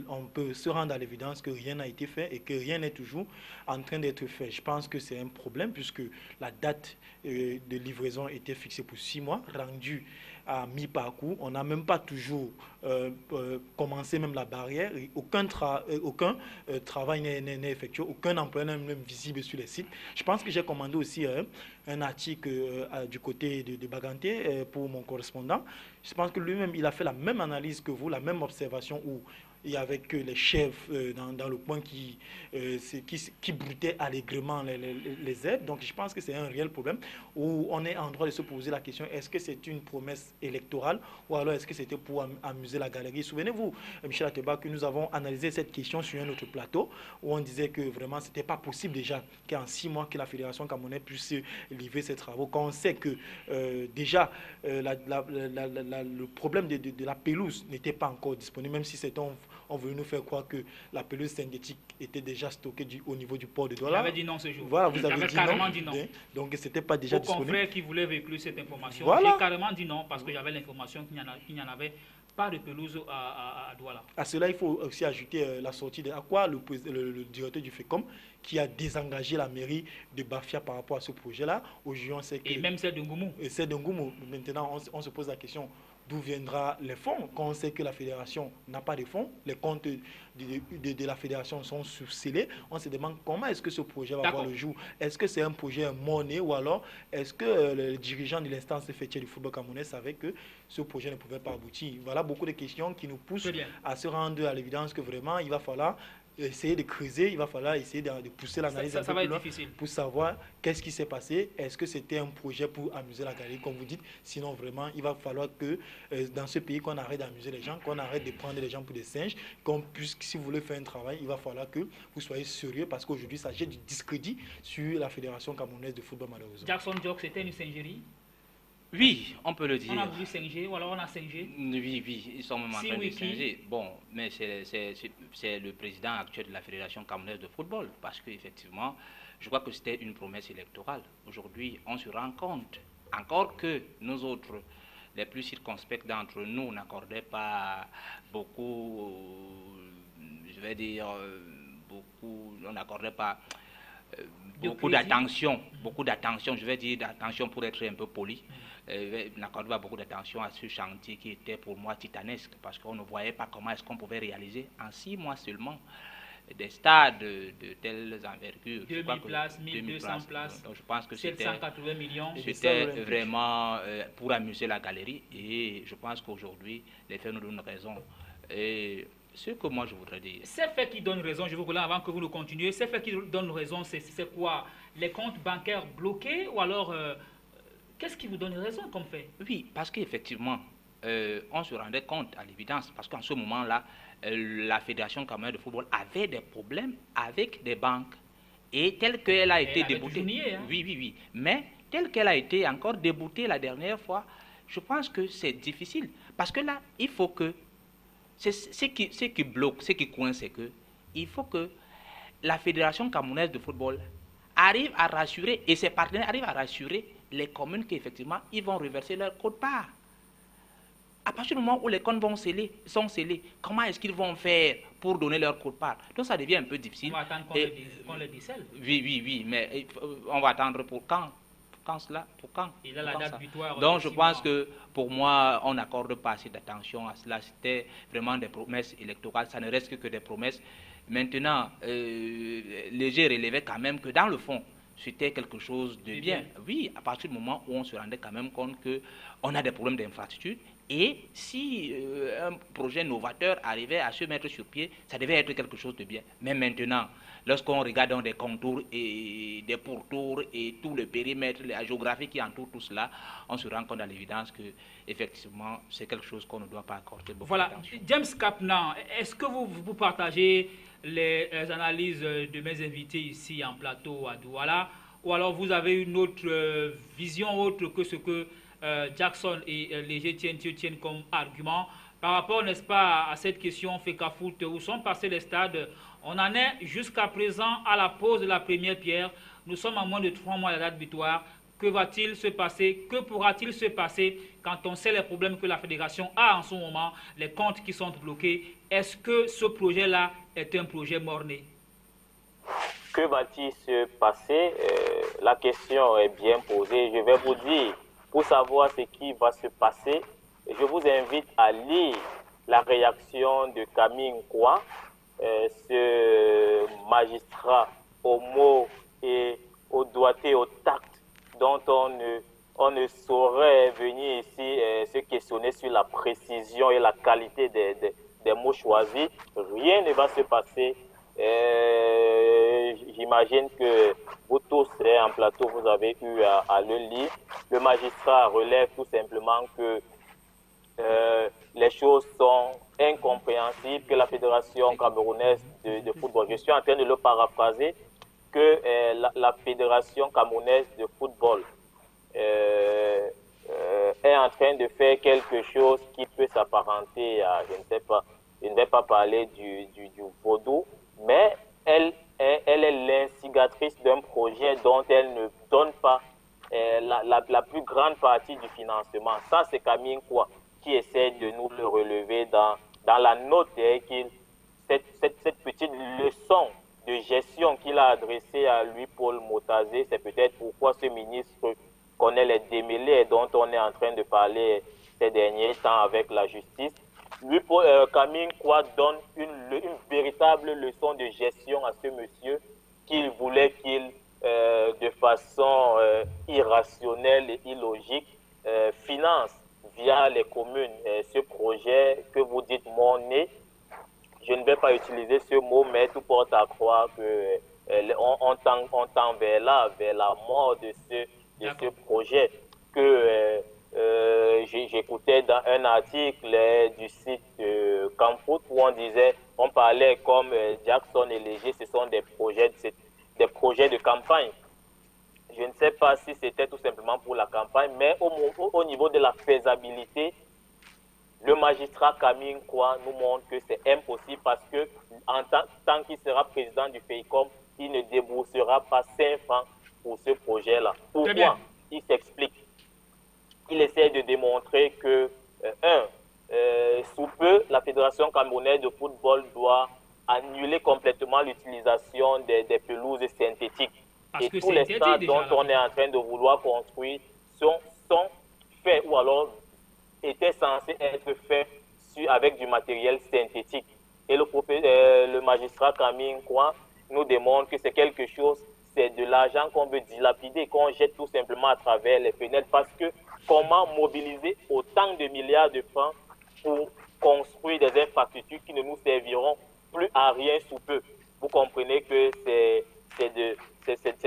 on peut se rendre à l'évidence que rien n'a été fait et que rien n'est toujours en train d'être fait. Je pense que c'est un problème puisque la date de livraison était fixée pour 6 mois, rendue à mi-parcours. On n'a même pas toujours commencé même la barrière. Aucun travail n'est effectué, aucun emploi n'est même visible sur les sites. Je pense que j'ai commandé aussi un article du côté de Baganté pour mon correspondant. Je pense que lui-même, il a fait la même analyse que vous, la même observation où il y avait que les chefs dans le coin qui broutaient allègrement les aides. Donc je pense que c'est un réel problème où on est en droit de se poser la question, est-ce que c'est une promesse électorale ou alors est-ce que c'était pour amuser la galerie? Souvenez-vous, Michel Ateba, que nous avons analysé cette question sur un autre plateau où on disait que vraiment c'était pas possible déjà qu'en 6 mois que la Fédération camerounaise puisse livrer ses travaux. Quand on sait que déjà le problème de la pelouse n'était pas encore disponible, même si c'était on voulait nous faire croire que la pelouse synthétique était déjà stockée au niveau du port de Douala. J'avais dit non ce jour. Voilà, vous avez carrément dit non. Donc, c'était pas déjà disponible. Au confrère qui voulait véhiculer cette information, voilà. J'ai carrément dit non parce que j'avais l'information qu'il n'y en avait pas de pelouse à Douala. À cela, il faut aussi ajouter la sortie de Aqua, le directeur du FECOM, qui a désengagé la mairie de Bafia par rapport à ce projet-là. Aujourd'hui, on sait que... Et même celle de Ngoumou. Et celle de Ngoumou. Maintenant, on se pose la question... D'où viendra les fonds? Quand on sait que la fédération n'a pas de fonds, les comptes de la fédération sont scellés, on se demande comment est-ce que ce projet va voir le jour. Est-ce que c'est un projet monnaie ou alors est-ce que les dirigeants de l'instance fêtière du football camerounais savaient que ce projet ne pouvait pas aboutir? Voilà beaucoup de questions qui nous poussent à se rendre à l'évidence que vraiment il va falloir essayer de creuser, il va falloir essayer de pousser l'analyse un peu plus loin pour savoir qu'est-ce qui s'est passé. Est-ce que c'était un projet pour amuser la galerie, comme vous dites? Sinon, vraiment, il va falloir que dans ce pays, qu'on arrête d'amuser les gens, qu'on arrête de prendre les gens pour des singes, qu'on puisse, si vous voulez faire un travail, il va falloir que vous soyez sérieux parce qu'aujourd'hui, ça jette du discrédit sur la Fédération camerounaise de football, malheureusement. Jackson Jock, c'était une singerie? Oui, on peut le dire. On a voulu singer ou alors on a singé? Oui, ils sont même en train de singer. Bon, mais c'est le président actuel de la Fédération camerounaise de football, parce qu'effectivement, je crois que c'était une promesse électorale. Aujourd'hui, on se rend compte, encore que nous autres, les plus circonspects d'entre nous, n'accordaient pas beaucoup, je vais dire, on n'accordait pas beaucoup d'attention, je vais dire d'attention pour être un peu poli. N'accorde pas beaucoup d'attention à ce chantier qui était pour moi titanesque parce qu'on ne voyait pas comment est-ce qu'on pouvait réaliser en 6 mois seulement des stades de telles envergures. 2000 places, 1200 places, donc je pense que 780 millions. C'était vraiment pour amuser la galerie, et je pense qu'aujourd'hui, les faits nous donnent raison. Et ce que moi je voudrais dire... Ces faits qui donnent raison, je vous relance avant que vous nous continuiez, ces faits qui donnent raison, c'est quoi? Les comptes bancaires bloqués, ou alors qu'est-ce qui vous donne raison comme fait? Oui, parce qu'effectivement, on se rendait compte à l'évidence, parce qu'en ce moment-là, la Fédération camerounaise de football avait des problèmes avec des banques, et telle qu'elle a été déboutée, oui, mais telle qu'elle a été encore déboutée la dernière fois, je pense que c'est difficile, parce que là, il faut que, ce qui bloque, ce qui coince, c'est que il faut que la Fédération camerounaise de football arrive à rassurer, et ses partenaires arrivent à rassurer les communes qu'effectivement, ils vont reverser leur quote-part. À partir du moment où les comptes sont scellés, comment est-ce qu'ils vont faire pour donner leur quote-part? Donc ça devient un peu difficile. On va attendre qu'on les décèle. Oui, mais on va attendre pour quand? Pour quand? Il a la date butoir. Donc je pense que pour moi, on n'accorde pas assez d'attention à cela. C'était vraiment des promesses électorales, ça ne reste que des promesses. Maintenant, Léger relevait quand même que dans le fond, c'était quelque chose de bien. Oui, à partir du moment où on se rendait quand même compte qu'on a des problèmes d'infrastructure, et si un projet novateur arrivait à se mettre sur pied, ça devait être quelque chose de bien. Mais maintenant, lorsqu'on regarde dans des contours et des pourtours et tout le périmètre, la géographie qui entoure tout cela, on se rend compte à l'évidence que effectivement, c'est quelque chose qu'on ne doit pas accorder beaucoup d'attention. James Kapnan, est-ce que vous partagez les analyses de mes invités ici en plateau à Douala, ou alors vous avez une autre vision autre que ce que Jackson et Léger tiennent comme argument par rapport, n'est-ce pas, à cette question FECAFOOT, où sont passés les stades? On en est jusqu'à présent à la pose de la première pierre. Nous sommes à moins de 3 mois de la date butoir. Que va-t-il se passer? Que pourra-t-il se passer quand on sait les problèmes que la fédération a en ce moment, les comptes qui sont bloqués? Est-ce que ce projet-là est un projet mort-né? Que va-t-il se passer? La question est bien posée. Je vais vous dire, pour savoir ce qui va se passer, je vous invite à lire la réaction de Camille Nkwa, ce magistrat au mot et au doigté, au tact, dont on ne saurait venir ici se questionner sur la précision et la qualité des mots choisis. Rien ne va se passer. J'imagine que vous tous en plateau, vous avez eu à le lire. Le magistrat relève tout simplement que les choses sont incompréhensibles, que la Fédération camerounaise de football, je suis en train de le paraphraser, que la Fédération camerounaise de football est en train de faire quelque chose qui peut s'apparenter à, je ne sais pas, je ne vais pas parler du vaudou, mais elle est l'instigatrice d'un projet dont elle ne donne pas la plus grande partie du financement. Ça, c'est Camille Nkwa qui essaie de nous le relever dans la note, cette petite leçon de gestion qu'il a adressée à lui, Paul Motazé. C'est peut-être pourquoi ce ministre connaît les démêlés dont on est en train de parler ces derniers temps avec la justice. Lui, Camille Nkwa donne une véritable leçon de gestion à ce monsieur qu'il voulait qu'il, de façon irrationnelle et illogique, finance via les communes ce projet que vous dites mort-né. Je ne vais pas utiliser ce mot, mais tout porte à croire que on tend vers la mort de ce projet. Que j'écoutais dans un article du site Camfoot où on parlait comme Jackson et Léger, ce sont des projets de campagne. Je ne sais pas si c'était tout simplement pour la campagne, mais au niveau de la faisabilité, le magistrat Camille Nkwa nous montre que c'est impossible parce que tant qu'il sera président du FEICOM, il ne déboursera pas 5 francs pour ce projet-là. Pourquoi? Il s'explique. Il essaie de démontrer que, sous peu, la Fédération camerounaise de football doit annuler complètement l'utilisation des pelouses synthétiques. Et tous les stades dont on est en train de vouloir construire sont faits ou alors étaient censés être faits avec du matériel synthétique. Et le magistrat Camille Nkwa nous démontre que c'est quelque chose, c'est de l'argent qu'on veut dilapider, qu'on jette tout simplement à travers les fenêtres. Parce que comment mobiliser autant de milliards de francs pour construire des infrastructures qui ne nous serviront plus à rien sous peu? Vous comprenez que c'est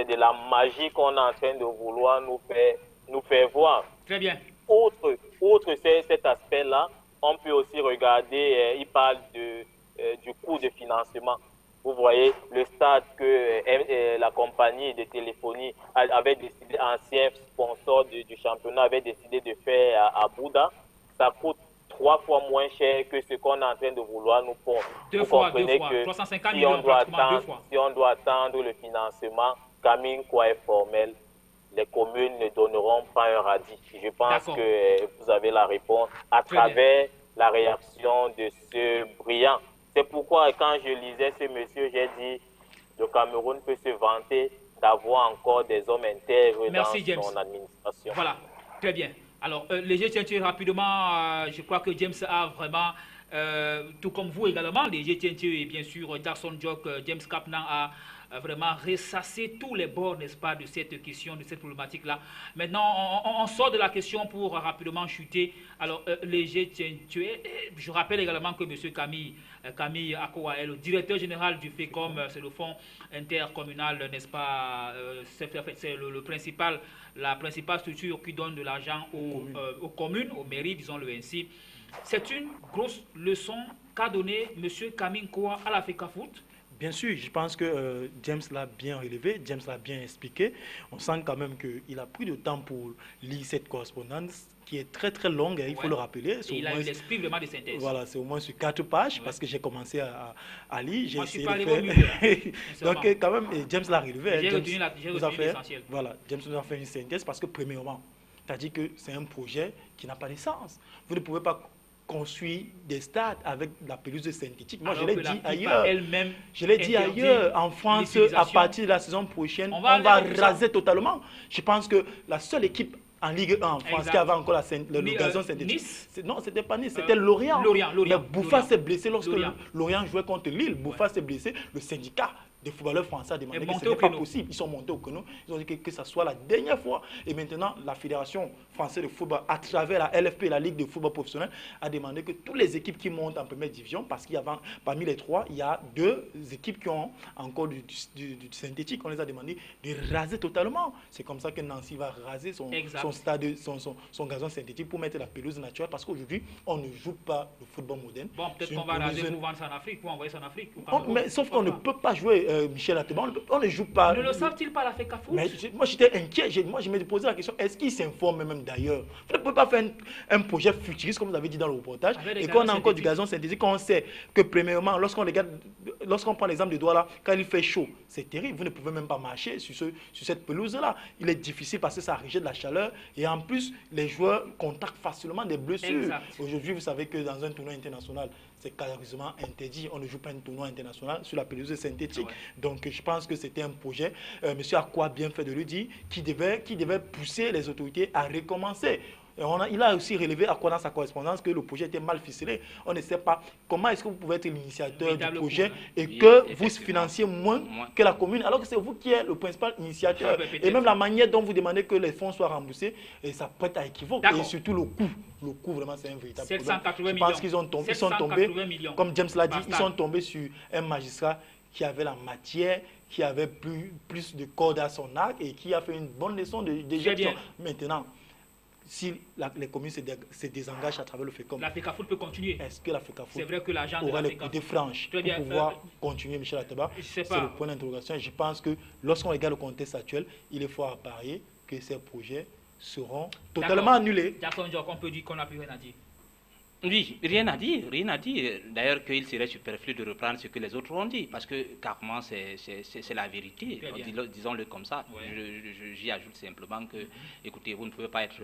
de la magie qu'on est en train de vouloir nous faire voir. Très bien. Outre cet aspect-là, on peut aussi regarder, il parle du coût de financement. Vous voyez, le stade que la compagnie de téléphonie avait décidé, ancien sponsor du championnat, avait décidé de faire à Bouddha, ça coûte 3 fois moins cher que ce qu'on est en train de vouloir nous faire. Deux fois. 350 millions, si on doit attendre le financement, Camille Nkwa est formel, les communes ne donneront pas un radis. Je pense que vous avez la réponse à travers la réaction de ce brillant. C'est pourquoi quand je lisais ce monsieur, j'ai dit le Cameroun peut se vanter d'avoir encore des hommes intègres dans son administration. Voilà, très bien. Alors, Léger Tientué, rapidement, je crois que James a vraiment, tout comme vous également, Léger Tientué et bien sûr Jackson Jock, James Kapnan a vraiment ressassé tous les bords, n'est-ce pas, de cette question, de cette problématique-là. Maintenant, on sort de la question pour rapidement chuter. Alors, Léger Tientué, je rappelle également que M. Camille Akowa est le directeur général du FECOM, c'est le fonds intercommunal, n'est-ce pas, c'est la principale structure qui donne de l'argent aux communes, aux mairies, disons-le ainsi. C'est une grosse leçon qu'a donnée M. Camille Akowa à la FECAFOOT. Bien sûr, je pense que James l'a bien relevé, James l'a bien expliqué. On sent quand même qu'il a pris du temps pour lire cette correspondance qui est très très longue, il faut le rappeler. Il a eu l'esprit vraiment de synthèse. Voilà, c'est au moins sur 4 pages parce que j'ai commencé à lire. Moi, je suis pas allé au milieu. Donc quand même, James l'a relevé. J'ai retenu l'essentiel. Voilà, James nous a fait une synthèse parce que premièrement, c'est-à-dire que c'est un projet qui n'a pas de sens. Vous ne pouvez pas construire des stades avec la pelouse synthétique. Moi, je l'ai dit ailleurs. Je l'ai dit ailleurs. En France, à partir de la saison prochaine, on va raser totalement. Je pense que la seule équipe en Ligue 1 en France qui avait encore le gazon synthétique. Non, c'était pas Nice, c'était Lorient. Mais Bouffat s'est blessé lorsque Lorient jouait contre Lille. Bouffat s'est blessé. Le syndicat des footballeurs français a demandé que ce n'est pas possible. Ils sont montés au créneau. Ils ont dit que ça soit la dernière fois. Et maintenant, la Fédération française de football, à travers la LFP, la Ligue de football professionnel, a demandé que toutes les équipes qui montent en première division, parce qu'il y a parmi les 3, il y a 2 équipes qui ont encore du synthétique. On les a demandé de raser totalement. C'est comme ça que Nancy va raser son stade, son gazon synthétique pour mettre la pelouse naturelle. Parce qu'aujourd'hui, on ne joue pas le football moderne. Bon, peut-être qu'on va raser pour vendre ça en Afrique, pour envoyer ça en Afrique. Mais sauf qu'on ne peut pas jouer. Michel Atteban, on ne joue pas. Ne le savent-ils pas la FECAFOOT? Moi j'étais inquiet, moi je me posais la question, est-ce qu'ils s'informent même d'ailleurs? Vous ne pouvez pas faire un projet futuriste comme vous avez dit dans le reportage et qu'on a encore du gazon synthétique, on sait que premièrement, lorsqu'on prend l'exemple de Douala, quand il fait chaud, c'est terrible, vous ne pouvez même pas marcher sur cette pelouse-là. Il est difficile parce que ça rejette de la chaleur et en plus, les joueurs contactent facilement des blessures. Aujourd'hui, vous savez que dans un tournoi international, c'est carrément interdit. On ne joue pas un tournoi international sur la pelouse synthétique. Donc, je pense que c'était un projet, monsieur Akowa a bien fait de le dire, qui devait pousser les autorités à recommencer. Et il a aussi relevé Akowa dans sa correspondance que le projet était mal ficelé. On ne sait pas comment est-ce que vous pouvez être l'initiateur du projet et que vous financiez moins que la commune, alors que c'est vous qui êtes le principal initiateur. Et même la manière dont vous demandez que les fonds soient remboursés, et ça prête à équivoque. Et surtout le coût. Le coût, vraiment, c'est un véritable problème. Je pense qu'ils sont tombés, comme James l'a dit, ils sont tombés sur un magistrat qui avait la matière, qui avait plus de cordes à son arc et qui a fait une bonne leçon de gestion. Maintenant, si les communes se désengagent à travers le FECOM, la FECAFOOT peut continuer. Est-ce que la FECAFOOT aura les côtés franches pour pouvoir continuer, Michel Ateba? C'est le point d'interrogation. Je pense que lorsqu'on regarde le contexte actuel, il est fort à parier que ces projets seront totalement annulés. Jackson Jock, on peut dire qu'on n'a plus rien à dire. Oui, rien à dire, rien à dire. D'ailleurs, qu'il serait superflu de reprendre ce que les autres ont dit, parce que carrément, c'est la vérité. Disons-le comme ça. J'y ajoute simplement que, écoutez, vous ne pouvez pas être,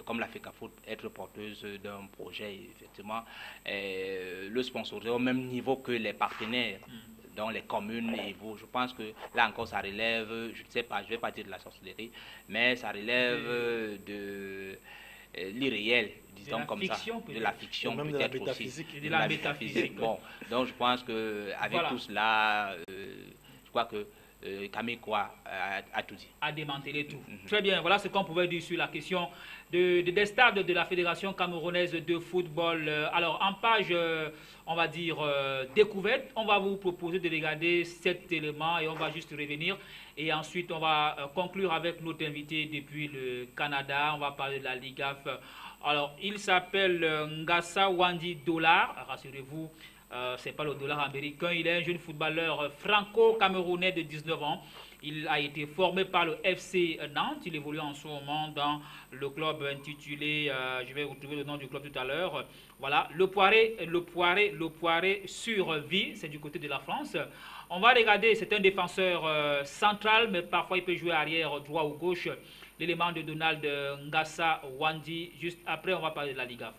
comme la FECAFOOT, être porteuse d'un projet, effectivement, le sponsoriser au même niveau que les partenaires dans les communes et vous. Je pense que là encore, ça relève, je ne sais pas, je ne vais pas dire de la sorcellerie, mais ça relève l'irréel, disons comme ça, de la fiction peut-être aussi, de la métaphysique. Bon, donc je pense qu'avec tout cela, je crois que Kamekwa a tout dit. A démantelé tout. Très bien, voilà ce qu'on pouvait dire sur la question des stades de la Fédération camerounaise de football. Alors, en page, on va dire, découverte, on va vous proposer de regarder cet élément et on va juste revenir. Et ensuite, on va conclure avec notre invité depuis le Canada. On va parler de la Ligaf. Alors, il s'appelle Ngassa Wandi Dollar. Rassurez-vous, ce n'est pas le dollar américain. Il est un jeune footballeur franco-camerounais de 19 ans. Il a été formé par le FC Nantes. Il évolue en ce moment dans le club intitulé, je vais retrouver le nom du club tout à l'heure. Voilà, le Poiré sur vie, c'est du côté de la France. On va regarder, c'est un défenseur central, mais parfois il peut jouer arrière, droit ou gauche. L'élément de Donald Ngassa Wandi. Juste après, on va parler de la Liga.